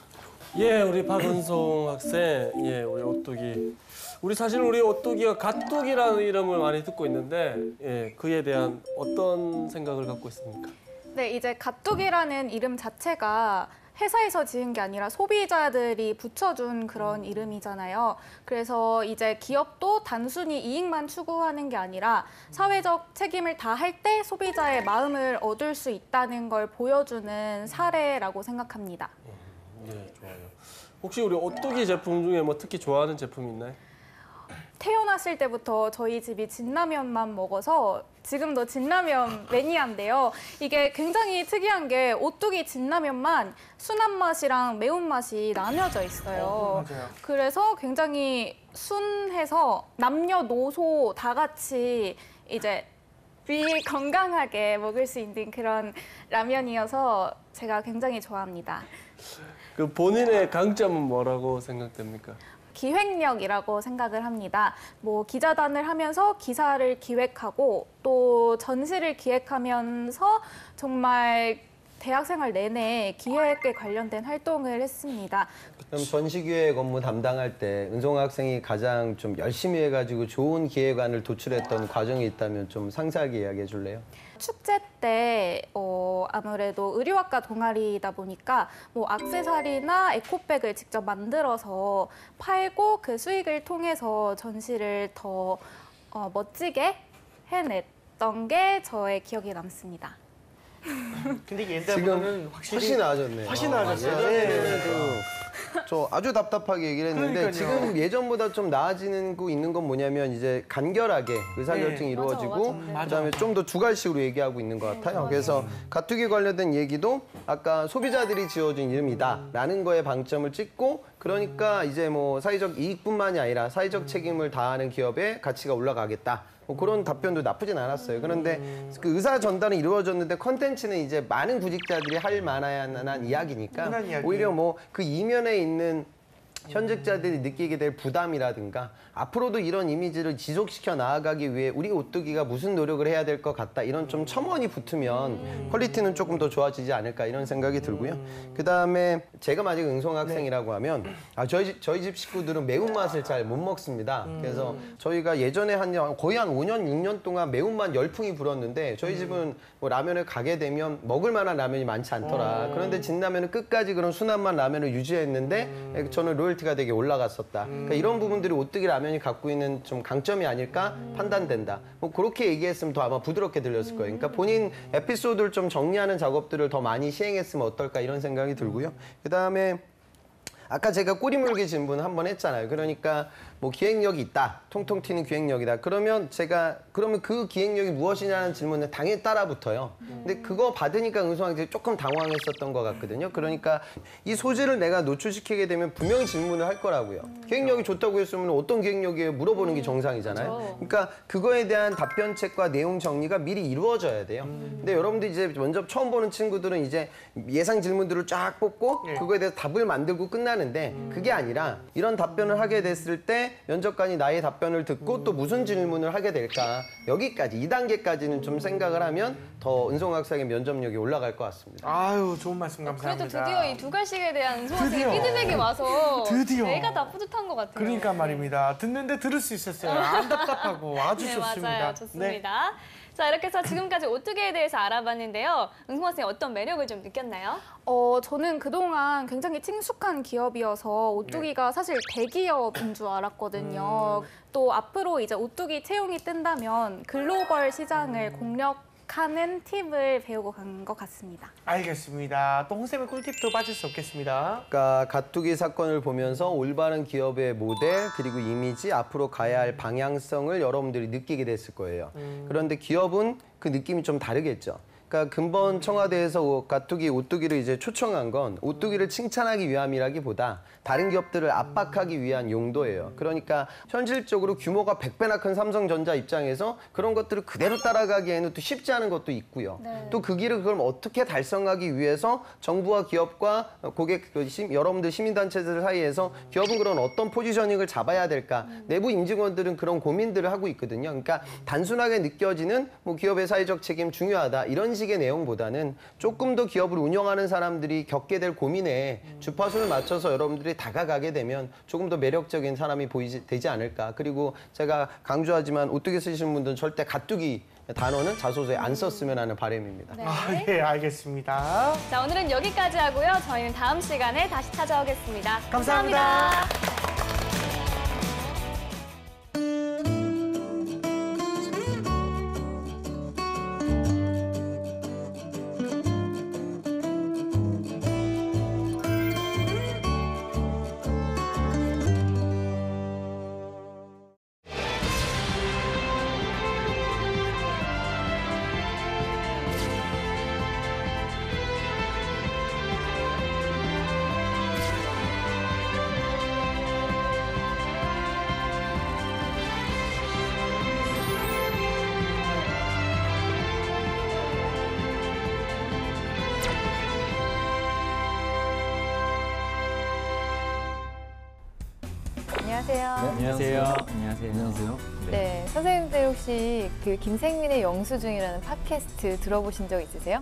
예, 우리 박은송 학생, 예, 우리 오뚜기. 우리 사실 우리 오뚜기가 가뚜기라는 이름을 많이 듣고 있는데, 예, 그에 대한 어떤 생각을 갖고 있습니까? 네, 이제 가뚜기라는 이름 자체가 회사에서 지은 게 아니라 소비자들이 붙여준 그런 이름이잖아요. 그래서 이제 기업도 단순히 이익만 추구하는 게 아니라 사회적 책임을 다할 때 소비자의 마음을 얻을 수 있다는 걸 보여주는 사례라고 생각합니다. 네, 좋아요. 혹시 우리 오뚜기 제품 중에 뭐 특히 좋아하는 제품 있나요? 태어났을 때부터 저희 집이 진라면만 먹어서 지금도 진라면 매니아인데요. 이게 굉장히 특이한 게 오뚜기 진라면만 순한 맛이랑 매운 맛이 나뉘어져 있어요. 맞아요. 그래서 굉장히 순해서 남녀노소 다 같이 이제 건강하게 먹을 수 있는 그런 라면이어서 제가 굉장히 좋아합니다. 그 본인의 강점은 뭐라고 생각됩니까? 기획력이라고 생각을 합니다. 뭐 기자단을 하면서 기사를 기획하고 또 전시를 기획하면서 정말 대학생활 내내 기획에 관련된 활동을 했습니다. 그럼 전시기획 업무 담당할 때 은송 학생이 가장 좀 열심히 해가지고 좋은 기획안을 도출했던 과정이 있다면 좀 상세하게 이야기해 줄래요? 축제 때 아무래도 의류학과 동아리다 보니까 뭐 액세서리나 에코백을 직접 만들어서 팔고 그 수익을 통해서 전시를 더 멋지게 해냈던 게 저의 기억에 남습니다. 근데 옛날보다는 훨씬 나아졌네요. 훨씬 나아졌어요. 예전에는 저 아주 답답하게 얘기를 했는데 그러니까요. 지금 예전보다 좀 나아지는 거 있는 건 뭐냐면 이제 간결하게 의사결정이 네. 이루어지고 맞아. 그다음에 좀 더 주갈식으로 얘기하고 있는 것 같아요. 그래서 가투기 관련된 얘기도 아까 소비자들이 지어준 이름이다라는 거에 방점을 찍고 그러니까 이제 뭐 사회적 이익뿐만이 아니라 사회적 책임을 다하는 기업의 가치가 올라가겠다. 뭐 그런 답변도 나쁘진 않았어요. 그런데 그 의사 전달은 이루어졌는데 컨텐츠는 이제 많은 구직자들이 할 만한 이야기니까 흔한 이야기. 오히려 뭐 그 이면에 있는 현직자들이 느끼게 될 부담이라든가 앞으로도 이런 이미지를 지속시켜 나아가기 위해 우리 오뚜기가 무슨 노력을 해야 될 것 같다 이런 좀 첨언이 붙으면 퀄리티는 조금 더 좋아지지 않을까 이런 생각이 들고요. 그다음에 제가 만약 응송 학생이라고 하면 저희 집 식구들은 매운맛을 잘 못 먹습니다. 그래서 저희가 예전에 거의 한 5년, 6년 동안 매운맛 열풍이 불었는데 저희 집은 뭐 라면을 가게 되면 먹을 만한 라면이 많지 않더라. 그런데 진라면은 끝까지 그런 순한맛 라면을 유지했는데 저는 로열티가 되게 올라갔었다. 그러니까 이런 부분들이 오뚜기 라면이 갖고 있는 좀 강점이 아닐까 판단된다. 뭐 그렇게 얘기했으면 더 아마 부드럽게 들렸을 거예요. 그러니까 본인 에피소드를 좀 정리하는 작업들을 더 많이 시행했으면 어떨까 이런 생각이 들고요. 그다음에 아까 제가 꼬리 물기 질문 한번 했잖아요. 그러니까 뭐 기획력이 있다. 통통 튀는 기획력이다. 그러면 그 기획력이 무엇이냐는 질문은 당연히 따라 붙어요. 근데 그거 받으니까 응송학생이 조금 당황했었던 것 같거든요. 그러니까 이 소재를 내가 노출시키게 되면 분명히 질문을 할 거라고요. 기획력이 좋다고 했으면 어떤 기획력이에요? 물어보는 게 정상이잖아요. 그러니까 그거에 대한 답변책과 내용 정리가 미리 이루어져야 돼요. 근데 여러분들 이제 먼저 처음 보는 친구들은 이제 예상 질문들을 쫙 뽑고 그거에 대해서 답을 만들고 끝나는데 그게 아니라 이런 답변을 하게 됐을 때 면접관이 나의 답변을 듣고 또 무슨 질문을 하게 될까 여기까지 2단계까지는 좀 생각을 하면 더 은송 학생의 면접력이 올라갈 것 같습니다. 아유 좋은 말씀 감사합니다. 그래도 드디어 이 두갈식에 대한 소학생의 드디어. 피드백이 와서 드디어. 내가 다 뿌듯한 것 같아요. 그러니까 말입니다. 듣는데 들을 수 있었어요. 안 답답하고 아주 네, 좋습니다. 맞아요. 좋습니다. 자, 이렇게 해서 지금까지 오뚜기에 대해서 알아봤는데요. 응송 학생 어떤 매력을 좀 느꼈나요? 저는 그동안 굉장히 친숙한 기업이어서 오뚜기가 사실 대기업인 줄 알았거든요. 또 앞으로 이제 오뚜기 채용이 뜬다면 글로벌 시장을 공략하는 팁을 배우고 간 것 같습니다. 알겠습니다. 또 홍쌤의 꿀팁도 빠질 수 없겠습니다. 그러니까 가투기 사건을 보면서 올바른 기업의 모델 그리고 이미지 앞으로 가야 할 방향성을 여러분들이 느끼게 됐을 거예요. 그런데 기업은 그 느낌이 좀 다르겠죠. 그러니까 근본 청와대에서 가투기, 오뚜기를 이제 초청한 건 오뚜기를 칭찬하기 위함이라기보다 다른 기업들을 압박하기 위한 용도예요. 그러니까 현실적으로 규모가 100배나 큰 삼성전자 입장에서 그런 것들을 그대로 따라가기에는 또 쉽지 않은 것도 있고요. 또 그 길을 그럼 어떻게 달성하기 위해서 정부와 기업과 고객, 여러분들 시민단체들 사이에서 기업은 그런 어떤 포지셔닝을 잡아야 될까? 내부 임직원들은 그런 고민들을 하고 있거든요. 그러니까 단순하게 느껴지는 뭐 기업의 사회적 책임 중요하다 이런 식의 내용보다는 조금 더 기업을 운영하는 사람들이 겪게 될 고민에 주파수를 맞춰서 여러분들이 다가가게 되면 조금 더 매력적인 사람이 되지 않을까. 그리고 제가 강조하지만 오뚜기 쓰시는 분들은 절대 가뚜기 단어는 자소서에 안 썼으면 하는 바람입니다. 네. 예, 알겠습니다. 자, 오늘은 여기까지 하고요. 저희는 다음 시간에 다시 찾아오겠습니다. 감사합니다. 안녕하세요. 안녕하세요. 안녕하세요. 네, 선생님들 혹시 그 김생민의 영수증이라는 팟캐스트 들어보신 적 있으세요?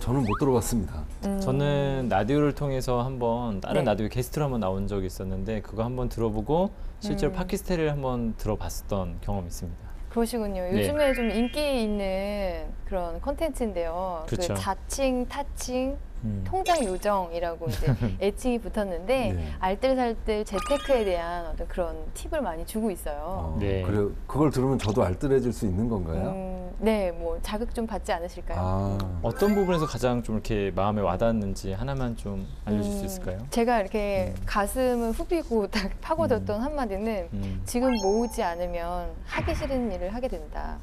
저는 못 들어봤습니다. 저는 라디오를 통해서 한번 다른 네. 라디오 게스트로 한번 나온 적이 있었는데 그거 한번 들어보고 실제로 팟캐스트를 한번 들어봤었던 경험이 있습니다. 그러시군요. 네. 요즘에 좀 인기 있는 그런 콘텐츠인데요. 그쵸. 그 자칭, 타칭, 통장 요정이라고 이제 애칭이 붙었는데 네. 알뜰살뜰 재테크에 대한 어떤 그런 팁을 많이 주고 있어요. 네. 그래 그걸 들으면 저도 알뜰해질 수 있는 건가요? 네, 뭐 자극 좀 받지 않으실까요? 아, 어떤 부분에서 가장 좀 이렇게 마음에 와닿았는지 하나만 좀 알려줄 수 있을까요? 제가 이렇게 가슴을 후비고 딱 파고들었던 한마디는 지금 모으지 않으면 하기 싫은 일을 하게 된다.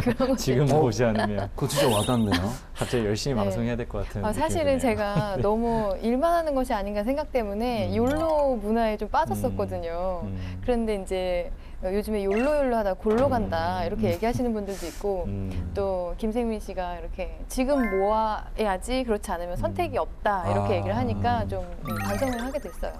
그런 거 지금 보지 않으면 그거 진짜 와닿네요. 갑자기 열심히 네. 방송해야 될 것 같은 사실은 느낌이 드네요. 제가 너무 일만 하는 것이 아닌가 생각 때문에 욜로 문화에 좀 빠졌었거든요. 그런데 이제 요즘에 욜로 하다 골로 간다 이렇게 얘기하시는 분들도 있고 또 김생민 씨가 이렇게 지금 모아야지 그렇지 않으면 선택이 없다 이렇게 얘기를 하니까 좀 반성을 하게 됐어요.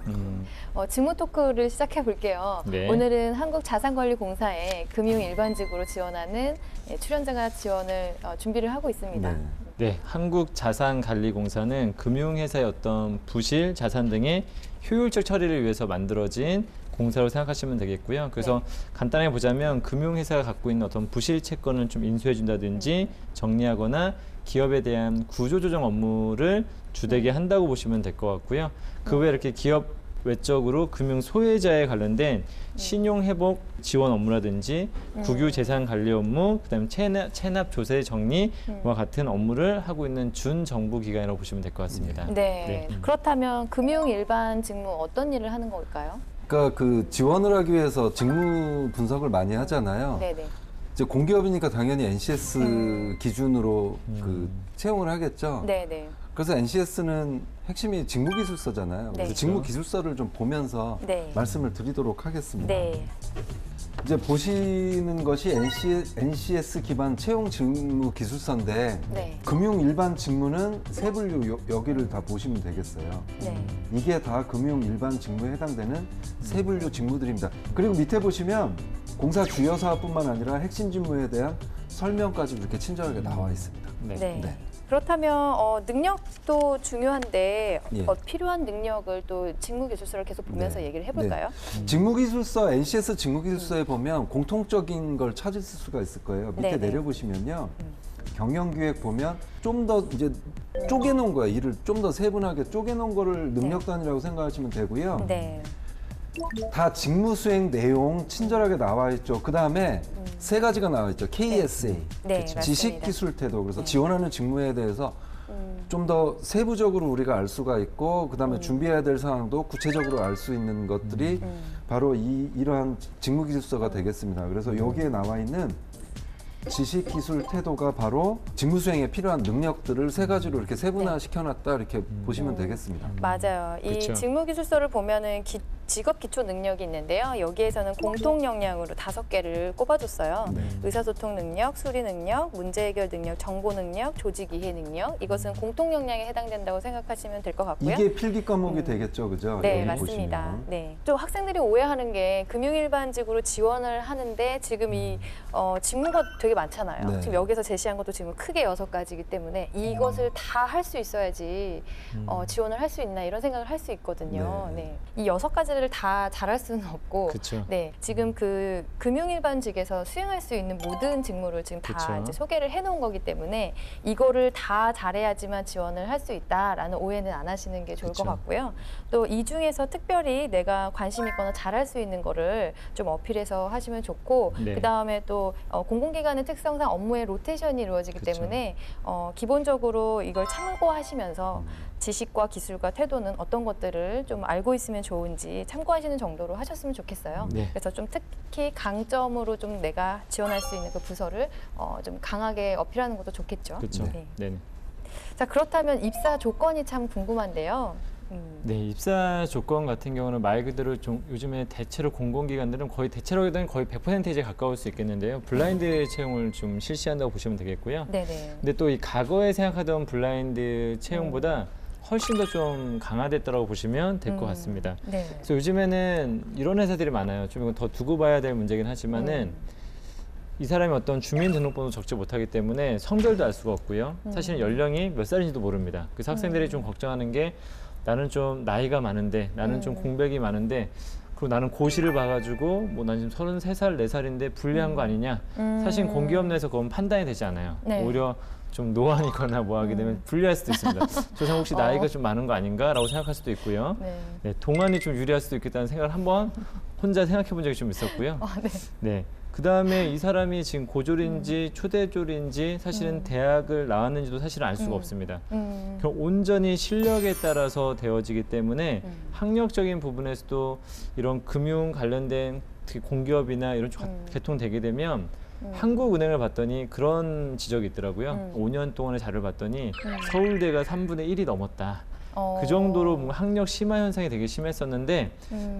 직무 토크를 시작해 볼게요. 네. 오늘은 한국자산관리공사에 금융 일반직으로 지원하는 출연자가 지원을 준비를 하고 있습니다. 네. 네, 한국자산관리공사는 금융회사의 어떤 부실, 자산 등의 효율적 처리를 위해서 만들어진 공사로 생각하시면 되겠고요. 그래서 간단하게 보자면 금융회사가 갖고 있는 어떤 부실 채권을 좀 인수해준다든지 정리하거나 기업에 대한 구조조정 업무를 주되게 한다고 보시면 될 것 같고요. 그 외에 이렇게 기업 외적으로 금융 소외자에 관련된 신용 회복 지원 업무라든지 국유 재산 관리 업무, 그다음에 체납 조세 정리와 같은 업무를 하고 있는 준정부 기관이라고 보시면 될 것 같습니다. 네. 그렇다면 금융 일반 직무 어떤 일을 하는 걸까요? 그러니까 그 지원을 하기 위해서 직무 분석을 많이 하잖아요. 네네. 이제 공기업이니까 당연히 NCS 기준으로 그 채용을 하겠죠. 네네. 그래서 NCS는 핵심이 직무기술서잖아요. 그래서 네. 직무기술서를 좀 보면서 네. 말씀을 드리도록 하겠습니다. 네. 이제 보시는 것이 NCS 기반 채용 직무 기술서인데 네. 금융 일반 직무는 세 분류 여기를 다 보시면 되겠어요. 네. 이게 다 금융 일반 직무에 해당되는 세 분류 직무들입니다. 그리고 밑에 보시면 공사 주요 사업뿐만 아니라 핵심 직무에 대한 설명까지 이렇게 친절하게 나와 있습니다. 네. 그렇다면 능력도 중요한데 예. 필요한 능력을 또 직무기술서를 계속 보면서 얘기를 해볼까요? 직무기술서, NCS 직무기술서에 보면 공통적인 걸 찾을 수가 있을 거예요. 밑에 네네. 내려보시면요. 경영기획 보면 좀 더 이제 쪼개놓은 거예요. 일을 좀 더 세분하게 쪼개놓은 거를 능력단위라고 생각하시면 되고요. 네. 다 직무 수행 내용 친절하게 나와 있죠. 그 다음에 세 가지가 나와 있죠. KSA, 네, 지식, 맞습니다. 기술, 태도. 그래서 지원하는 직무에 대해서 좀 더 세부적으로 우리가 알 수가 있고, 그 다음에 준비해야 될 사항도 구체적으로 알 수 있는 것들이 바로 이러한 직무기술서가 되겠습니다. 그래서 여기에 나와 있는 지식, 기술, 태도가 바로 직무 수행에 필요한 능력들을 세 가지로 이렇게 세분화시켜놨다 이렇게 보시면 되겠습니다. 맞아요. 이 그쵸. 직무기술서를 보면은 직업 기초 능력이 있는데요. 여기에서는 공통 역량으로 5개를 꼽아줬어요. 의사소통 능력, 수리 능력, 문제 해결 능력, 정보 능력, 조직 이해 능력. 이것은 공통 역량에 해당된다고 생각하시면 될 것 같고요. 이게 필기 과목이 되겠죠, 그죠? 네, 여기 맞습니다. 보시면. 네. 좀 학생들이 오해하는 게 금융일반직으로 지원을 하는데 지금 이 직무가 되게 많잖아요. 네. 지금 여기서 제시한 것도 지금 크게 6가지이기 때문에 이것을 다 할 수 있어야지 지원을 할 수 있나 이런 생각을 할 수 있거든요. 네. 이 6가지를 다 잘할 수는 없고, 그쵸. 네, 지금 그 금융일반직에서 수행할 수 있는 모든 직무를 지금 다 그쵸. 이제 소개를 해놓은 거기 때문에 이거를 다 잘해야지만 지원을 할 수 있다라는 오해는 안 하시는 게 좋을 그쵸. 것 같고요. 또 이 중에서 특별히 내가 관심 있거나 잘할 수 있는 거를 좀 어필해서 하시면 좋고, 네. 그 다음에 또 공공기관의 특성상 업무의 로테이션이 이루어지기 그쵸. 때문에 기본적으로 이걸 참고하시면서 지식과 기술과 태도는 어떤 것들을 좀 알고 있으면 좋은지 참고하시는 정도로 하셨으면 좋겠어요. 네. 그래서 좀 특히 강점으로 좀 내가 지원할 수 있는 그 부서를 좀 강하게 어필하는 것도 좋겠죠. 그렇죠. 네. 네. 자, 그렇다면 입사 조건이 참 궁금한데요. 네, 입사 조건 같은 경우는 말 그대로 좀 요즘에 대체로 공공기관들은 거의 대체로는 거의 100%에 가까울 수 있겠는데요. 블라인드 채용을 좀 실시한다고 보시면 되겠고요. 네네. 근데 또 이 과거에 생각하던 블라인드 채용보다 훨씬 더 좀 강화됐다고 보시면 될 것 같습니다. 네. 그래서 요즘에는 이런 회사들이 많아요. 좀 이건 더 두고 봐야 될 문제긴 하지만은 이 사람이 어떤 주민등록번호 적지 못하기 때문에 성별도 알 수가 없고요. 사실은 연령이 몇 살인지도 모릅니다. 그래서 학생들이 좀 걱정하는 게 나는 좀 나이가 많은데, 나는 좀 공백이 많은데, 그리고 나는 고시를 봐가지고 뭐 난 지금 33살, 4살인데 불리한 거 아니냐. 사실 공기업 내에서 그건 판단이 되지 않아요. 네. 오히려 좀 노안이거나 뭐 하게 되면 불리할 수도 있습니다. 저 사람 혹시 나이가 좀 많은 거 아닌가라고 생각할 수도 있고요. 네. 네, 동안이 좀 유리할 수도 있겠다는 생각을 한번 혼자 생각해 본 적이 좀 있었고요. 네. 네. 그 다음에 이 사람이 지금 고졸인지 초대졸인지 사실은 대학을 나왔는지도 사실은 알 수가 없습니다. 그럼 온전히 실력에 따라서 되어지기 때문에 학력적인 부분에서도 이런 금융 관련된 특히 공기업이나 이런 쪽 개통되게 되면 한국은행을 봤더니 그런 지적이 있더라고요. 5년 동안의 자료를 봤더니 서울대가 3분의 1이 넘었다. 그 정도로 뭔가 학력 심화 현상이 되게 심했었는데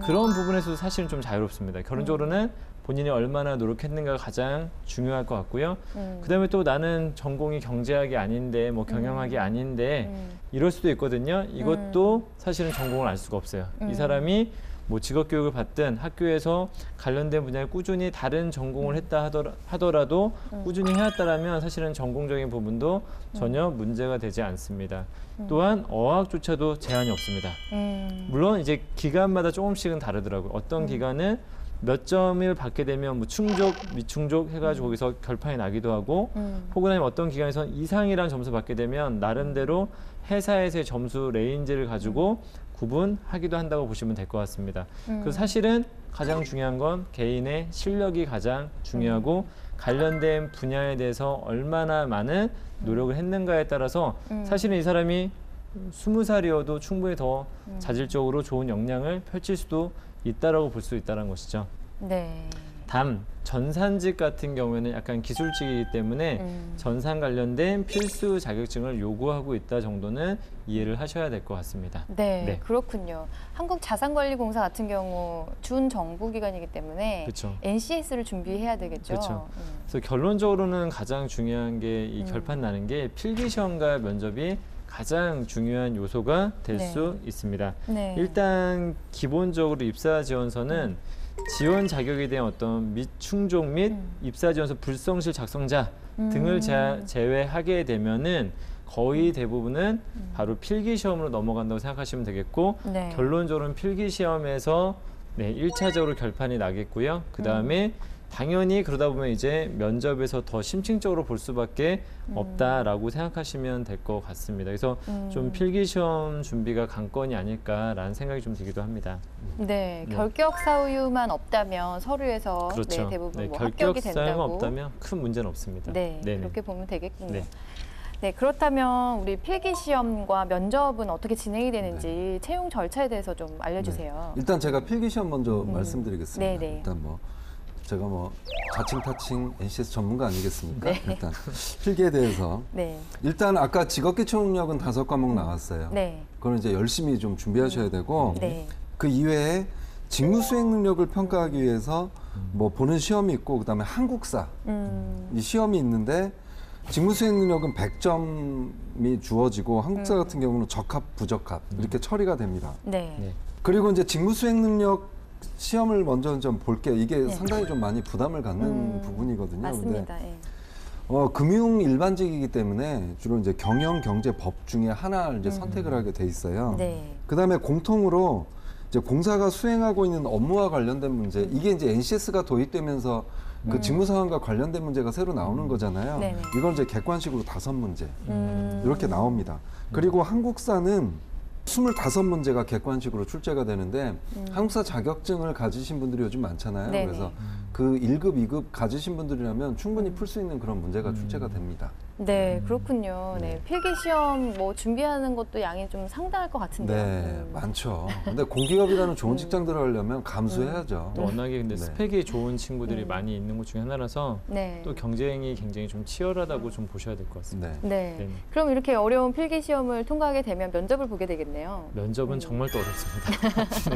그런 부분에서도 사실은 좀 자유롭습니다. 결론적으로는 본인이 얼마나 노력했는가가 가장 중요할 것 같고요. 그다음에 또 나는 전공이 경제학이 아닌데 뭐 경영학이 아닌데 이럴 수도 있거든요. 이것도 사실은 전공을 알 수가 없어요. 이 사람이 뭐 직업교육을 받든 학교에서 관련된 분야에 꾸준히 다른 전공을 했다 하더라도 꾸준히 해왔다라면 사실은 전공적인 부분도 전혀 문제가 되지 않습니다. 또한 어학조차도 제한이 없습니다. 물론 이제 기간마다 조금씩은 다르더라고요. 어떤 기간은 몇 점을 받게 되면 뭐 충족, 미충족 해가지고 거기서 결판이 나기도 하고 혹은 아니면 어떤 기관에서는 이상이라는 점수 받게 되면 나름대로 회사에서의 점수 레인지를 가지고 구분하기도 한다고 보시면 될 것 같습니다. 그래서 사실은 가장 중요한 건 개인의 실력이 가장 중요하고 관련된 분야에 대해서 얼마나 많은 노력을 했는가에 따라서 사실은 이 사람이 20살이어도 충분히 더 자질적으로 좋은 역량을 펼칠 수도 있다라고 볼 수 있다는 것이죠. 네. 다음 전산직 같은 경우에는 약간 기술직이기 때문에 전산 관련된 필수 자격증을 요구하고 있다 정도는 이해를 하셔야 될 것 같습니다. 네, 그렇군요. 한국자산관리공사 같은 경우 준정부기관이기 때문에 그쵸. NCS를 준비해야 되겠죠. 그렇죠. 그래서 결론적으로는 가장 중요한 게 이 결판 나는 게 필기시험과 면접이 가장 중요한 요소가 될 수 있습니다. 네. 일단 기본적으로 입사 지원서는 지원 자격에 대한 어떤 미충족 및 입사 지원서 불성실 작성자 등을 제외하게 되면은 거의 대부분은 바로 필기시험으로 넘어간다고 생각하시면 되겠고 네. 결론적으로는 필기시험에서 네, 1차적으로 결판이 나겠고요. 그 다음에 당연히 그러다 보면 이제 면접에서 더 심층적으로 볼 수밖에 없다라고 생각하시면 될 것 같습니다. 그래서 좀 필기시험 준비가 관건이 아닐까라는 생각이 좀 들기도 합니다. 네, 결격 사유만 없다면 서류에서 그렇죠. 네, 대부분 네, 뭐 결격 합격이 사유만 된다고. 없다면 큰 문제는 없습니다. 네, 네네. 그렇게 보면 되겠군요. 네. 네, 그렇다면 우리 필기시험과 면접은 어떻게 진행이 되는지 채용 절차에 대해서 좀 알려주세요. 일단 제가 필기시험 먼저 말씀드리겠습니다. 네네. 일단 뭐 제가 뭐 자칭 타칭 NCS 전문가 아니겠습니까? 네. 일단 필기에 대해서 네. 일단 아까 직업기초능력은 5과목 나왔어요. 네. 그건 이제 열심히 좀 준비하셔야 되고 네. 그 이외에 직무 수행 능력을 평가하기 위해서 뭐 보는 시험이 있고 그다음에 한국사 이 시험이 있는데 직무 수행 능력은 100점이 주어지고 한국사 같은 경우는 적합, 부적합 이렇게 처리가 됩니다. 네. 그리고 이제 직무 수행 능력 시험을 먼저 좀 볼게요. 이게 상당히 좀 많이 부담을 갖는 부분이거든요. 맞습니다. 근데 예. 금융 일반직이기 때문에 주로 이제 경영, 경제, 법 중에 하나를 이제 선택을 하게 돼 있어요. 네. 그다음에 공통으로 이제 공사가 수행하고 있는 업무와 관련된 문제, 이게 이제 NCS가 도입되면서 그 직무 상황과 관련된 문제가 새로 나오는 거잖아요. 네네. 이걸 이제 객관식으로 5문제 이렇게 나옵니다. 그리고 한국사는 25문제가 객관식으로 출제가 되는데 한국사 자격증을 가지신 분들이 요즘 많잖아요. 네네. 그래서 그 1급, 2급 가지신 분들이라면 충분히 풀 수 있는 그런 문제가 출제가 됩니다. 네, 그렇군요. 네, 필기시험 뭐 준비하는 것도 양이 좀 상당할 것 같은데요. 네, 많죠. 근데 공기업이라는 좋은 직장 들어가려면 감수해야죠. 또 워낙에 근데 네. 스펙이 좋은 친구들이 많이 있는 것 중에 하나라서 네. 또 경쟁이 굉장히 좀 치열하다고 좀 보셔야 될 것 같습니다. 네. 네. 네네. 그럼 이렇게 어려운 필기시험을 통과하게 되면 면접을 보게 되겠네요. 면접은 정말 또 어렵습니다.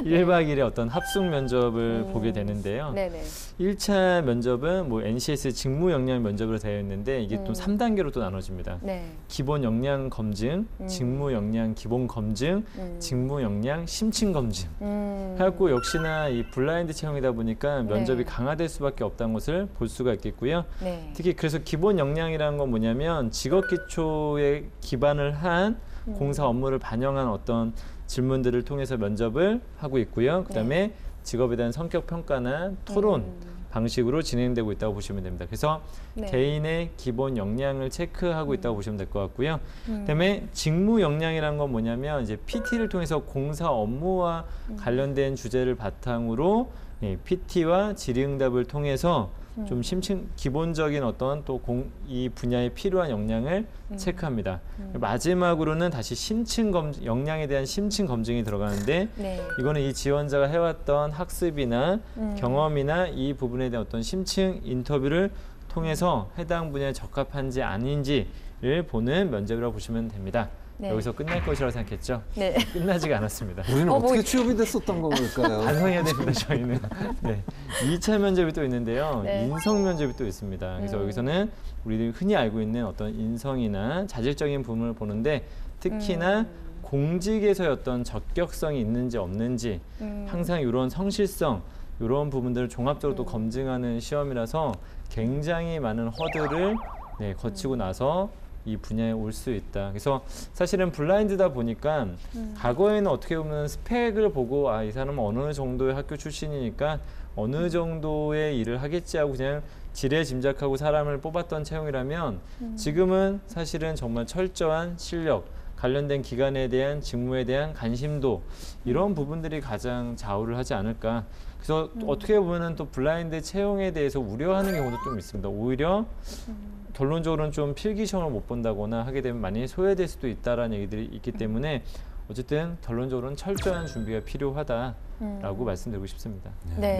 네. 1박 2일의 어떤 합숙 면접을 보게 되는데요. 네네. 1차 면접은 뭐 NCS 직무 역량 면접으로 되어 있는데 이게 또 3단계로 또 나눠집니다. 네. 기본 역량 검증, 직무 역량 기본 검증, 직무 역량 심층 검증. 해갖고 역시나 이 블라인드 채용이다 보니까 면접이 강화될 수밖에 없다는 것을 볼 수가 있겠고요. 네. 특히 그래서 기본 역량이라는 건 뭐냐면 직업 기초에 기반을 한 공사 업무를 반영한 어떤 질문들을 통해서 면접을 하고 있고요. 그다음에 직업에 대한 성격 평가나 토론 방식으로 진행되고 있다고 보시면 됩니다. 그래서 개인의 기본 역량을 체크하고 있다고 보시면 될 것 같고요. 그다음에 직무 역량이라는 건 뭐냐면 이제 PT를 통해서 공사 업무와 관련된 주제를 바탕으로 PT와 질의응답을 통해서 좀 심층 기본적인 어떤 또 이 분야에 필요한 역량을 체크합니다. 마지막으로는 다시 심층 역량에 대한 심층 검증이 들어가는데 이거는 이 지원자가 해왔던 학습이나 경험이나 이 부분에 대한 어떤 심층 인터뷰를 통해서 해당 분야에 적합한지 아닌지를 보는 면접이라고 보시면 됩니다. 여기서 끝날 것이라고 생각했죠? 끝나지가 않았습니다. 우리는 어떻게 취업이 됐었던 걸까요? 반성해야 됩니다, 저희는. 2차 면접이 또 있는데요. 인성 면접이 또 있습니다. 그래서 여기서는 우리들이 흔히 알고 있는 어떤 인성이나 자질적인 부분을 보는데 특히나 공직에서의 어떤 적격성이 있는지 없는지 항상 이런 성실성 이런 부분들을 종합적으로 또 검증하는 시험이라서 굉장히 많은 허들을 거치고 나서 이 분야에 올 수 있다. 그래서 사실은 블라인드다 보니까 과거에는 어떻게 보면 스펙을 보고 이 사람은 어느 정도의 학교 출신이니까 어느 정도의 일을 하겠지 하고 그냥 지레 짐작하고 사람을 뽑았던 채용이라면 지금은 사실은 정말 철저한 실력, 관련된 기관에 대한 직무에 대한 관심도 이런 부분들이 가장 좌우를 하지 않을까. 그래서 어떻게 보면 또 블라인드 채용에 대해서 우려하는 경우도 좀 있습니다. 오히려 결론적으로는 좀 필기 시험을 못 본다거나 하게 되면 많이 소외될 수도 있다라는 얘기들이 있기 때문에 어쨌든 결론적으로는 철저한 준비가 필요하다라고 말씀드리고 싶습니다.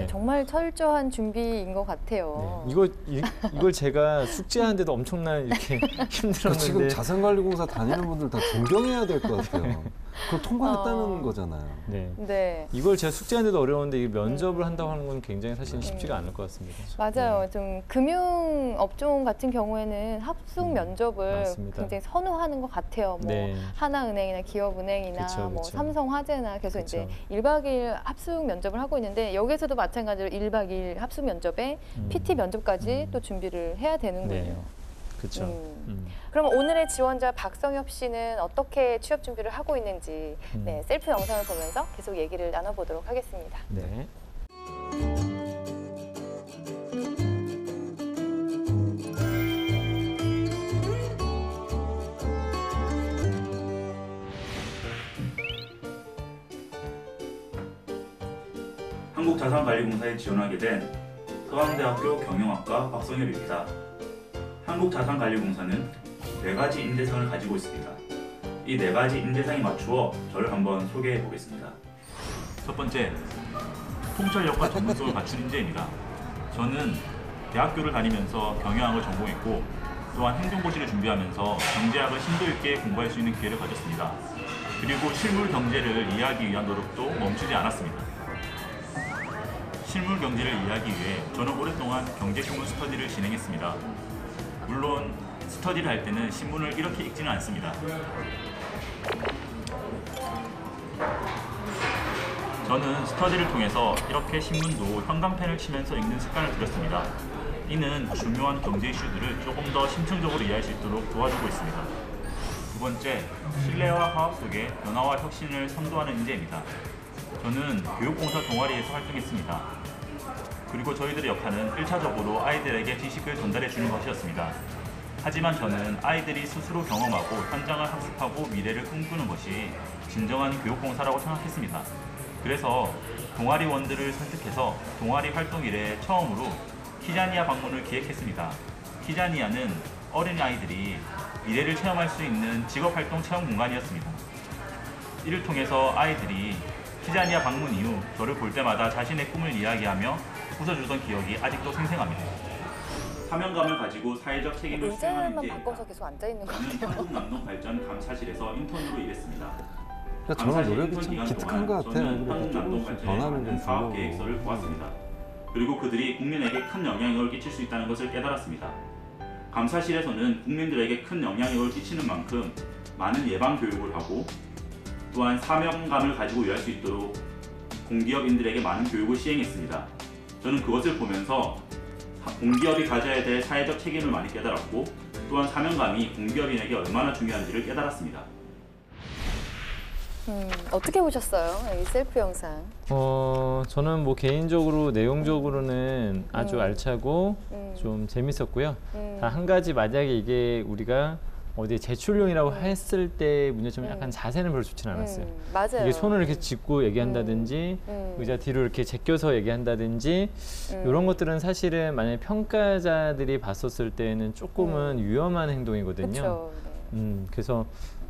정말 철저한 준비인 것 같아요. 이걸 제가 숙제하는데도 엄청난 이렇게 힘들었는데 지금 자산관리공사 다니는 분들 다 존경해야 될 것 같아요. 그걸 통과했다는 거잖아요. 이걸 제가 숙제하는데도 어려운데 이 면접을 한다고 하는 건 굉장히 사실 쉽지가 않을 것 같습니다. 맞아요. 좀 금융 업종 같은 경우에는 합숙 면접을 맞습니다. 굉장히 선호하는 것 같아요. 뭐 하나은행이나 기업은행이나 뭐 삼성화재나 계속 이제 1박 2일 합숙 면접을 하고 있는데 여기서도 마찬가지로 1박 2일 합숙 면접에 PT 면접까지 또 준비를 해야 되는군요. 그렇죠. 그럼 오늘의 지원자 박성엽 씨는 어떻게 취업 준비를 하고 있는지 셀프 영상을 보면서 계속 얘기를 나눠보도록 하겠습니다. 한국자산관리공사에 지원하게 된 서강대학교 경영학과 박성엽입니다. 한국자산관리공사는 4가지 인재상을 가지고 있습니다. 이 4가지 인재상에 맞추어 저를 한번 소개해 보겠습니다. 첫 번째, 통찰력과 전문성을 갖춘 인재입니다. 저는 대학교를 다니면서 경영학을 전공했고 또한 행정고시를 준비하면서 경제학을 심도 있게 공부할 수 있는 기회를 가졌습니다. 그리고 실물 경제를 이해하기 위한 노력도 멈추지 않았습니다. 실물 경제를 이해하기 위해 저는 오랫동안 경제신문 스터디를 진행했습니다. 물론 스터디를 할 때는 신문을 이렇게 읽지는 않습니다. 저는 스터디를 통해서 이렇게 신문도 형광펜을 치면서 읽는 습관을 들였습니다. 이는 중요한 경제 이슈들을 조금 더 심층적으로 이해할 수 있도록 도와주고 있습니다. 두 번째, 신뢰와 화합 속에 변화와 혁신을 선도하는 인재입니다. 저는 교육공사 동아리에서 활동했습니다. 그리고 저희들의 역할은 1차적으로 아이들에게 지식을 전달해 주는 것이었습니다. 하지만 저는 아이들이 스스로 경험하고 현장을 학습하고 미래를 꿈꾸는 것이 진정한 교육봉사라고 생각했습니다. 그래서 동아리원들을 설득해서 동아리 활동 이래 처음으로 키자니아 방문을 기획했습니다. 키자니아는 어린아이들이 미래를 체험할 수 있는 직업활동 체험 공간이었습니다. 이를 통해서 아이들이 키자니아 방문 이후 저를 볼 때마다 자신의 꿈을 이야기하며 웃어주던 기억이 아직도 생생합니다. 사명감을 가지고 사회적 책임을 수행하는 인재입니다. 바꿔서 계속 앉아 있는 것 저는 같아요. 한국남동발전감사실에서 인턴으로 일했습니다. 정말 노력이 참 기특한 것 같아요. 그래도 조금씩 변화를 좀 사업 주려고. 계획서를 보았습니다. 그리고 그들이 국민에게 큰 영향력을 끼칠 수 있다는 것을 깨달았습니다. 감사실에서는 국민들에게 큰 영향력을 끼치는 만큼 많은 예방 교육을 하고 또한 사명감을 가지고 일할 수 있도록 공기업인들에게 많은 교육을 시행했습니다. 저는 그것을 보면서 공기업이 가져야 될 사회적 책임을 많이 깨달았고 또한 사명감이 공기업인에게 얼마나 중요한지를 깨달았습니다. 어떻게 보셨어요? 이 셀프 영상. 저는 뭐 개인적으로 내용적으로는 아주 알차고 좀 재밌었고요. 다 한 가지 만약에 이게 우리가 어디 제출용이라고 했을 때 문제점은 약간 자세는 별로 좋지는 않았어요. 맞아요. 이게 손을 이렇게 짚고 얘기한다든지 의자 뒤로 이렇게 제껴서 얘기한다든지 이런 것들은 사실은 만약에 평가자들이 봤었을 때는 조금은 위험한 행동이거든요. 그쵸. 그래서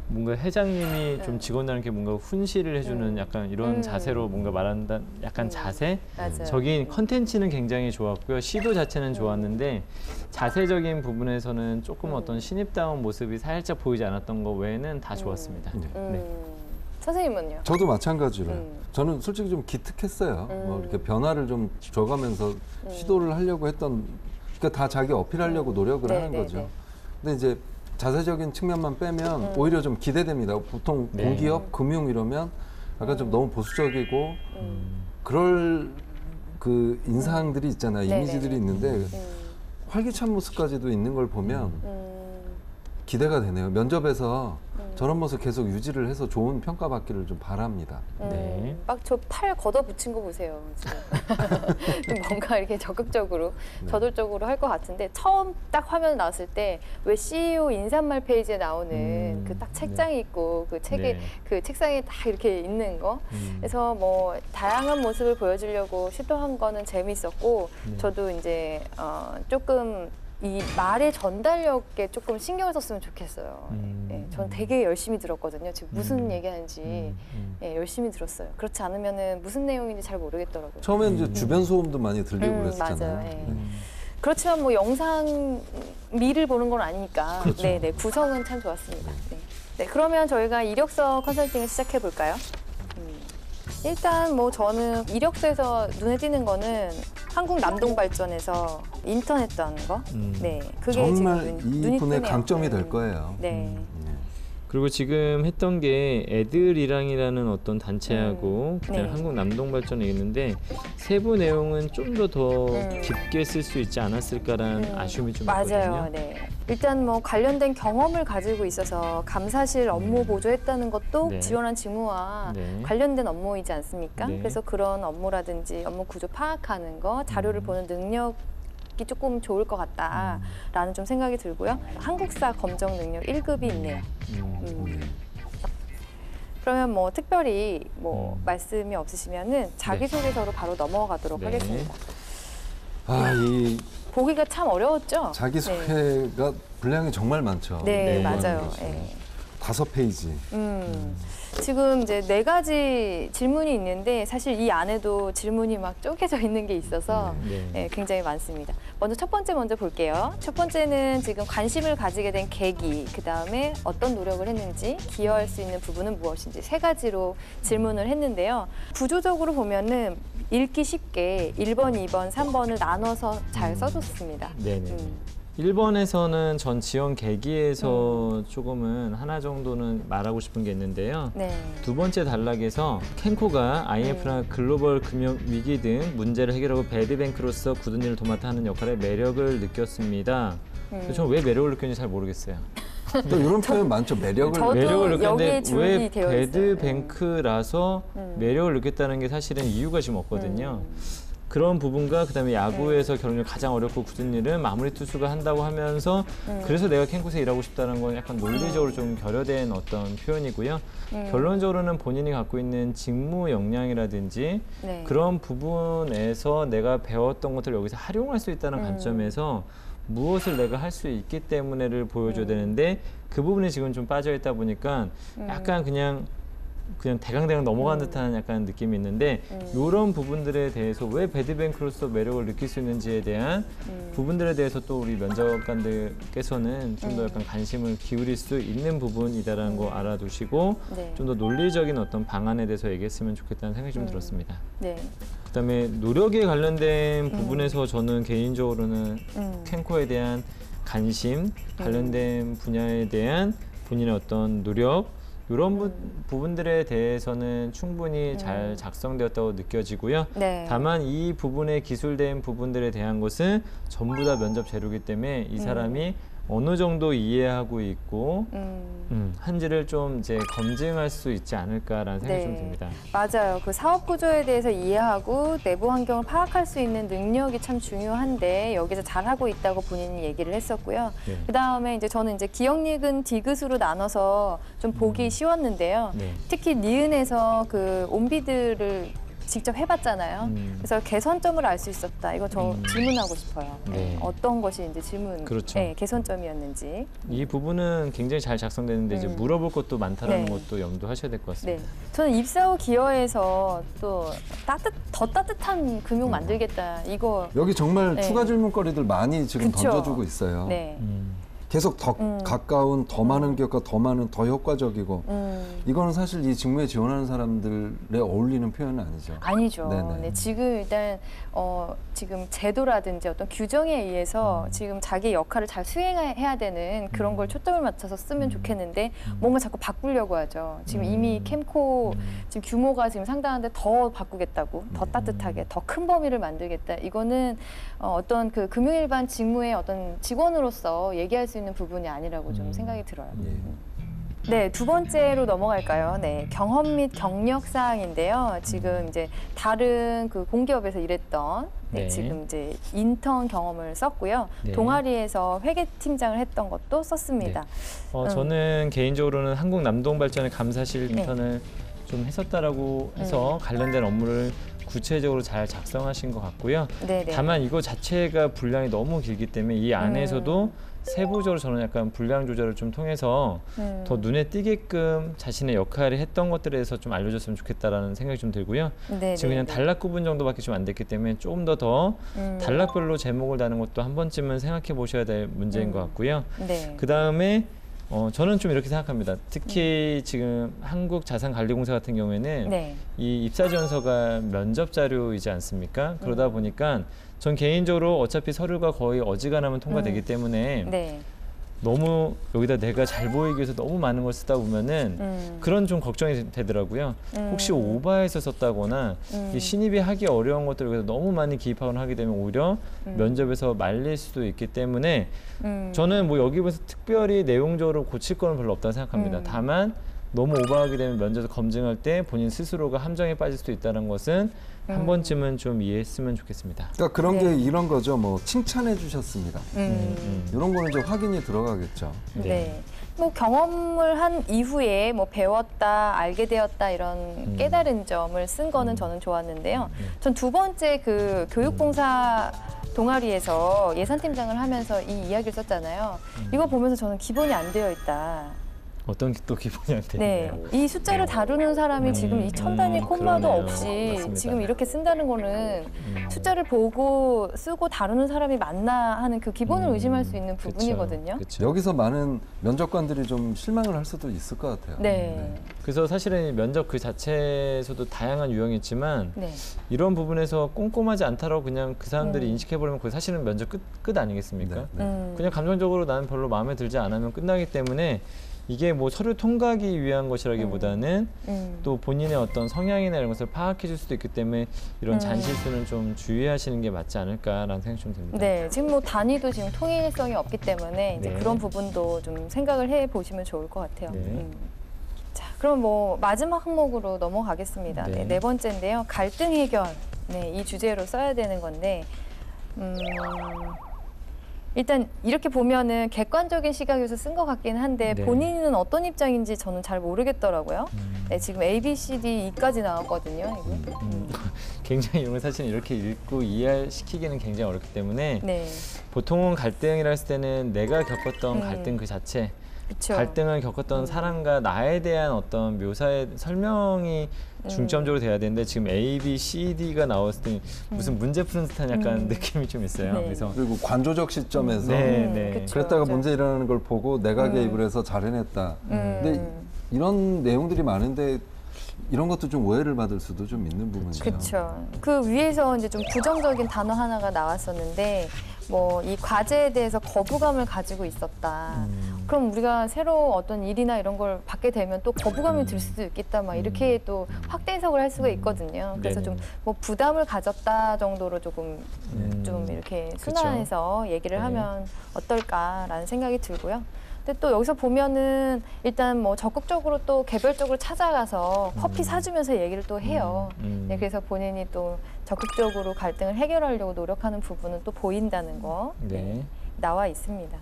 뭔가 회장님이 좀 직원들한테 뭔가 훈시를 해주는 약간 이런 자세로 뭔가 말한다, 약간 자세? 맞아요. 저긴 컨텐츠는 굉장히 좋았고요. 시도 자체는 좋았는데 자세적인 부분에서는 조금 어떤 신입다운 모습이 살짝 보이지 않았던 거 외에는 다 좋았습니다. 네. 선생님은요? 저도 마찬가지로. 저는 솔직히 좀 기특했어요. 뭐 이렇게 변화를 좀 줘가면서 시도를 하려고 했던, 그러니까 다 자기 어필하려고 노력을 하는 거죠. 근데 이제 자세적인 측면만 빼면 오히려 좀 기대됩니다. 보통 공기업, 금융 이러면 약간 좀 너무 보수적이고 그럴 그 인상들이 있잖아요. 이미지들이 있는데 활기찬 모습까지도 있는 걸 보면 기대가 되네요. 면접에서 저런 모습 계속 유지를 해서 좋은 평가받기를 좀 바랍니다. 막 저 팔 걷어붙인 거 보세요. 지금. 좀 뭔가 이렇게 적극적으로, 저돌적으로 할 것 같은데 처음 딱 화면 나왔을 때 왜 CEO 인사말 페이지에 나오는 그 딱 책장이 있고 그 책에 그 책상에 딱 이렇게 있는 거. 그래서 뭐 다양한 모습을 보여주려고 시도한 거는 재밌었고 저도 이제 조금 이 말의 전달력에 조금 신경을 썼으면 좋겠어요. 저는 되게 열심히 들었거든요. 지금 무슨 얘기하는지 열심히 들었어요. 그렇지 않으면은 무슨 내용인지 잘 모르겠더라고요. 처음엔 이제 주변 소음도 많이 들리고 그랬잖아요. 맞아요. 그렇지만 뭐 영상 미를 보는 건 아니니까 그렇죠. 네, 구성은 참 좋았습니다. 네, 그러면 저희가 이력서 컨설팅을 시작해 볼까요? 일단 뭐 저는 이력서에서 눈에 띄는 거는 한국 남동발전에서 인턴했던 거. 네, 그게 정말 지금 눈이 이분의 띄네요. 강점이 될 거예요. 네. 그리고 지금 했던 게 애들이랑이라는 어떤 단체하고 그다음에 한국 남동발전이 있는데 세부 내용은 좀 더 깊게 쓸 수 있지 않았을까라는 아쉬움이 좀 있거든요. 맞아요. 네. 일단 뭐 관련된 경험을 가지고 있어서 감사실 업무 보조했다는 것도 지원한 직무와 관련된 업무이지 않습니까? 그래서 그런 업무라든지 업무 구조 파악하는 거, 자료를 보는 능력이 조금 좋을 것 같다라는 좀 생각이 들고요. 한국사 검정 능력 1급이 있네요. 그러면 뭐 특별히 뭐 말씀이 없으시면은 자기소개서로 바로 넘어가도록 하겠습니다. 이 보기가 참 어려웠죠? 자기소개가 분량이 정말 많죠. 네, 맞아요. 5페이지. 지금 이제 4가지 질문이 있는데 사실 이 안에도 질문이 막 쪼개져 있는 게 있어서 굉장히 많습니다. 먼저 첫 번째 먼저 볼게요. 첫 번째는 지금 관심을 가지게 된 계기, 그다음에 어떤 노력을 했는지, 기여할 수 있는 부분은 무엇인지 3가지로 질문을 했는데요. 구조적으로 보면은 읽기 쉽게 1번, 2번, 3번을 나눠서 잘 써줬습니다. 1번에서는 전 지원 계기에서 조금은 하나 정도는 말하고 싶은 게 있는데요. 두 번째 단락에서 캔코가 IMF나 글로벌 금융 위기 등 문제를 해결하고 배드뱅크로서 굳은 일을 도맡아 하는 역할에 매력을 느꼈습니다. 저는 왜 매력을 느꼈는지 잘 모르겠어요. 또 이런 표현 많죠. 매력을 느꼈는데 왜 배드뱅크라서 매력을 느꼈다는 게 사실은 이유가 지금 없거든요. 그런 부분과 그다음에 야구에서 결혼이 가장 어렵고 굳은 일은 마무리 투수가 한다고 하면서 그래서 내가 캔코스에 일하고 싶다는 건 약간 논리적으로 좀 결여된 어떤 표현이고요. 결론적으로는 본인이 갖고 있는 직무 역량이라든지 그런 부분에서 내가 배웠던 것들을 여기서 활용할 수 있다는 관점에서 무엇을 내가 할 수 있기 때문에를 보여줘야 되는데 그 부분이 지금 좀 빠져 있다 보니까 약간 그냥 대강대강 넘어간 듯한 약간 느낌이 있는데 이런 부분들에 대해서 왜 배드뱅크로서 매력을 느낄 수 있는지에 대한 부분들에 대해서 또 우리 면접관들께서는 좀 더 약간 관심을 기울일 수 있는 부분이다라는 거 알아두시고 좀 더 논리적인 어떤 방안에 대해서 얘기했으면 좋겠다는 생각이 좀 들었습니다. 그다음에 노력에 관련된 부분에서 저는 개인적으로는 캔코에 대한 관심, 관련된 분야에 대한 본인의 어떤 노력 이런 부분들에 대해서는 충분히 잘 작성되었다고 느껴지고요. 네. 다만 이 부분에 기술된 부분들에 대한 것은 전부 다 면접 재료이기 때문에 이 사람이 어느 정도 이해하고 있고 한지를 좀 이제 검증할 수 있지 않을까라는 생각이 좀 듭니다. 맞아요. 그 사업 구조에 대해서 이해하고 내부 환경을 파악할 수 있는 능력이 참 중요한데 여기서 잘하고 있다고 본인이 얘기를 했었고요. 네. 그다음에 이제 저는 이제 기억, 니은, 디귿으로 나눠서 좀 보기 쉬웠는데요. 네. 특히 니은에서 그 온비드를 직접 해봤잖아요. 그래서 개선점을 알 수 있었다. 이거 저 질문하고 싶어요. 네. 어떤 것이 이제 질문, 그렇죠. 네, 개선점이었는지. 이 부분은 굉장히 잘 작성되는데 이제 물어볼 것도 많다라는 네. 것도 염두하셔야 될 것 같습니다. 네. 저는 입사 후 기여에서 또 더 따뜻한 금융 만들겠다. 이거 여기 정말 네. 추가 질문거리들 많이 지금 그쵸? 던져주고 있어요. 네. 계속 더 가까운, 더 많은 기업과 더 많은, 더 효과적이고 이거는 사실 이 직무에 지원하는 사람들에 어울리는 표현은 아니죠. 아니죠. 네네. 네, 지금 일단 지금 제도라든지 어떤 규정에 의해서 지금 자기 역할을 잘 수행해야 되는 그런 걸 초점을 맞춰서 쓰면 좋겠는데 뭔가 자꾸 바꾸려고 하죠. 지금 이미 캠코 지금 규모가 지금 상당한데 더 바꾸겠다고, 더 따뜻하게, 더 큰 범위를 만들겠다. 이거는 어떤 그 금융일반 직무의 어떤 직원으로서 얘기할 수 있는 부분이 아니라고 좀 생각이 들어요. 네, 두 번째로 넘어갈까요? 네, 경험 및 경력 사항인데요. 지금 이제 다른 그 공기업에서 일했던 네. 지금 이제 인턴 경험을 썼고요. 네. 동아리에서 회계팀장을 했던 것도 썼습니다. 저는 개인적으로는 한국남동발전의 감사실 네. 인턴을 좀 했었다라고 해서 관련된 업무를 구체적으로 잘 작성하신 것 같고요. 네네. 다만 이거 자체가 분량이 너무 길기 때문에 이 안에서도 세부적으로 저는 약간 분량 조절을 좀 통해서 더 눈에 띄게끔 자신의 역할을 했던 것들에 대해서 좀 알려줬으면 좋겠다라는 생각이 좀 들고요. 네네네. 지금 그냥 단락 구분 정도밖에 좀 안 됐기 때문에 조금 더 단락별로 제목을 다는 것도 한 번쯤은 생각해 보셔야 될 문제인 것 같고요. 네. 그 다음에 저는 좀 이렇게 생각합니다. 특히 지금 한국자산관리공사 같은 경우에는 네. 이 입사지원서가 면접 자료이지 않습니까? 그러다 보니까 전 개인적으로 어차피 서류가 거의 어지간하면 통과되기 때문에 네. 너무 여기다 내가 잘 보이기 위해서 너무 많은 걸 쓰다 보면은 그런 좀 걱정이 되더라고요. 혹시 오바해서 썼다거나 이 신입이 하기 어려운 것들을 위해서 너무 많이 기입하거나 하게 되면 오히려 면접에서 말릴 수도 있기 때문에 저는 뭐 여기 보면서 특별히 내용적으로 고칠 거는 별로 없다고 생각합니다. 다만 너무 오버하게 되면 면접에서 검증할 때 본인 스스로가 함정에 빠질 수도 있다는 것은 한 번쯤은 좀 이해했으면 좋겠습니다. 그러니까 그런 게 이런 거죠. 뭐 칭찬해 주셨습니다. 이런 거는 이제 확인이 들어가겠죠. 네. 뭐 경험을 한 이후에 뭐 배웠다, 알게 되었다 이런 깨달은 점을 쓴 거는 저는 좋았는데요. 전 두 번째 그 교육봉사 동아리에서 예산팀장을 하면서 이 이야기를 썼잖아요. 이거 보면서 저는 기본이 안 되어 있다. 어떤 또 기본이 안 되나요? 네, 이 숫자를 다루는 사람이 지금 이 천 단위 콤마도 그러네요. 없이 맞습니다. 지금 이렇게 쓴다는 거는 숫자를 보고 쓰고 다루는 사람이 맞나 하는 그 기본을 의심할 수 있는 부분이거든요. 여기서 많은 면접관들이 좀 실망을 할 수도 있을 것 같아요. 네. 그래서 사실은 면접 그 자체에서도 다양한 유형이 있지만 네. 이런 부분에서 꼼꼼하지 않다라고 그냥 그 사람들이 인식해버리면 그게 사실은 면접 끝 아니겠습니까? 그냥 감정적으로 나는 별로 마음에 들지 않으면 끝나기 때문에 이게 뭐 서류 통과하기 위한 것이라기보다는 또 본인의 어떤 성향이나 이런 것을 파악해 줄 수도 있기 때문에 이런 잔실수는 좀 주의하시는 게 맞지 않을까라는 생각이 좀 듭니다. 네, 지금 뭐 단위도 지금 통일성이 없기 때문에 이제 네. 그런 부분도 좀 생각을 해 보시면 좋을 것 같아요. 네. 자, 그럼 뭐 마지막 항목으로 넘어가겠습니다. 네. 네 번째인데요. 갈등 해결. 네, 이 주제로 써야 되는 건데, 일단 이렇게 보면은 객관적인 시각에서 쓴 것 같긴 한데 네. 본인은 어떤 입장인지 저는 잘 모르겠더라고요. 네, 지금 A, B, C, D, E까지 나왔거든요. 이거. 굉장히 이런 걸 사실 이렇게 읽고 이해시키기는 굉장히 어렵기 때문에 네. 보통은 갈등이라 했을 때는 내가 겪었던 갈등 그 자체 그쵸. 갈등을 겪었던 사람과 나에 대한 어떤 묘사의 설명이 중점적으로 돼야 되는데 지금 A, B, C, D가 나왔을 때 무슨 문제 푸는 듯한 약간 느낌이 좀 있어요. 네. 그래서 그리고 관조적 시점에서 네. 그랬다가 문제 일어나는 걸 보고 내가 개입을 해서 잘 해냈다. 근데 이런 내용들이 많은데 이런 것도 좀 오해를 받을 수도 좀 있는 부분이죠. 그렇죠. 그 위에서 이제 좀 부정적인 단어 하나가 나왔었는데 뭐 이 과제에 대해서 거부감을 가지고 있었다. 그럼 우리가 새로 어떤 일이나 이런 걸 받게 되면 또 거부감이 들 수도 있겠다. 막 이렇게 또 확대 해석을 할 수가 있거든요. 그래서 좀 뭐 부담을 가졌다 정도로 조금 좀 이렇게 순화해서 얘기를 하면 어떨까라는 생각이 들고요. 근데 또 여기서 보면은 일단 뭐 적극적으로 또 개별적으로 찾아가서 커피 사주면서 얘기를 또 해요. 네, 그래서 본인이 또 적극적으로 갈등을 해결하려고 노력하는 부분은 또 보인다는 거 네. 나와 있습니다.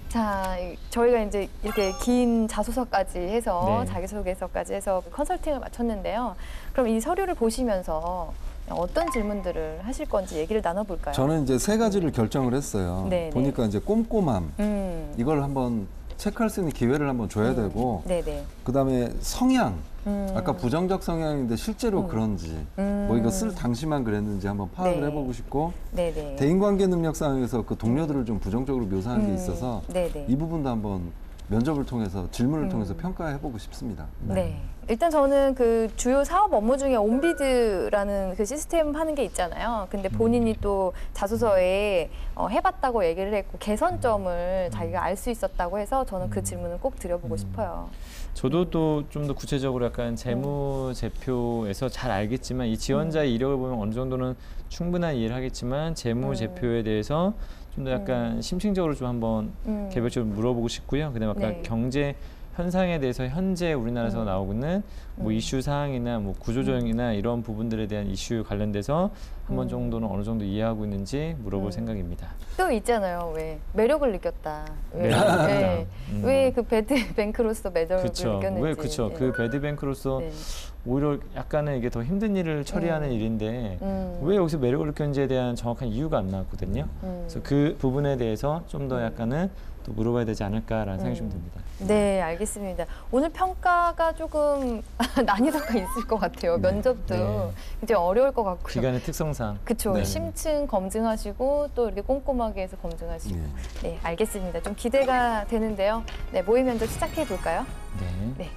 자, 저희가 이제 이렇게 긴 자소서까지 해서 네. 자기소개서까지 해서 컨설팅을 마쳤는데요. 그럼 이 서류를 보시면서 어떤 질문들을 하실 건지 얘기를 나눠볼까요? 저는 이제 3가지를 결정을 했어요. 네, 보니까 이제 꼼꼼함, 이걸 한번 체크할 수 있는 기회를 한번 줘야 되고, 네네. 그다음에 성향, 아까 부정적 성향인데 실제로 그런지, 뭐 이거 쓸 당시만 그랬는지 한번 파악을 네. 해보고 싶고, 네네. 대인관계 능력 상에서 그 동료들을 좀 부정적으로 묘사한 게 있어서 네네. 이 부분도 한번 면접을 통해서 질문을 통해서 평가해보고 싶습니다. 네. 일단 저는 그 주요 사업 업무 중에 온비드라는 그 시스템 하는 게 있잖아요. 근데 본인이 또 자소서에 해봤다고 얘기를 했고 개선점을 자기가 알 수 있었다고 해서 저는 그 질문을 꼭 드려보고 싶어요. 저도 또 좀 더 구체적으로 약간 재무제표에서 잘 알겠지만 이 지원자의 이력을 보면 어느 정도는 충분한 이해를 하겠지만 재무제표에 대해서 좀 더 약간 심층적으로 좀 한번 개별적으로 물어보고 싶고요. 그다음에 아까 네. 경제 현상에 대해서 현재 우리나라에서 나오고 있는 뭐 이슈 사항이나 뭐 구조조정이나 이런 부분들에 대한 이슈 관련돼서 한 번 정도는 어느 정도 이해하고 있는지 물어볼 생각입니다. 또 있잖아요. 왜 매력을 느꼈다. 매력을 왜 느꼈다. 그 배드뱅크로서 매력을 그렇죠. 느꼈는지. 왜 그렇죠. 그 배드뱅크로서 네. 오히려 약간은 이게 더 힘든 일을 처리하는 일인데 왜 여기서 매력을 느꼈는지에 대한 정확한 이유가 안 나왔거든요. 그래서 그 부분에 대해서 좀 더 약간은 또 물어봐야 되지 않을까라는 생각이 좀 듭니다. 네, 알겠습니다. 오늘 평가가 조금 난이도가 있을 것 같아요. 면접도 네. 굉장히 어려울 것 같고요. 기간의 특성상. 그렇죠. 네. 심층 검증하시고 또 이렇게 꼼꼼하게 해서 검증하시고. 네, 알겠습니다. 좀 기대가 되는데요. 네, 모의 면접 시작해 볼까요? 네. 네.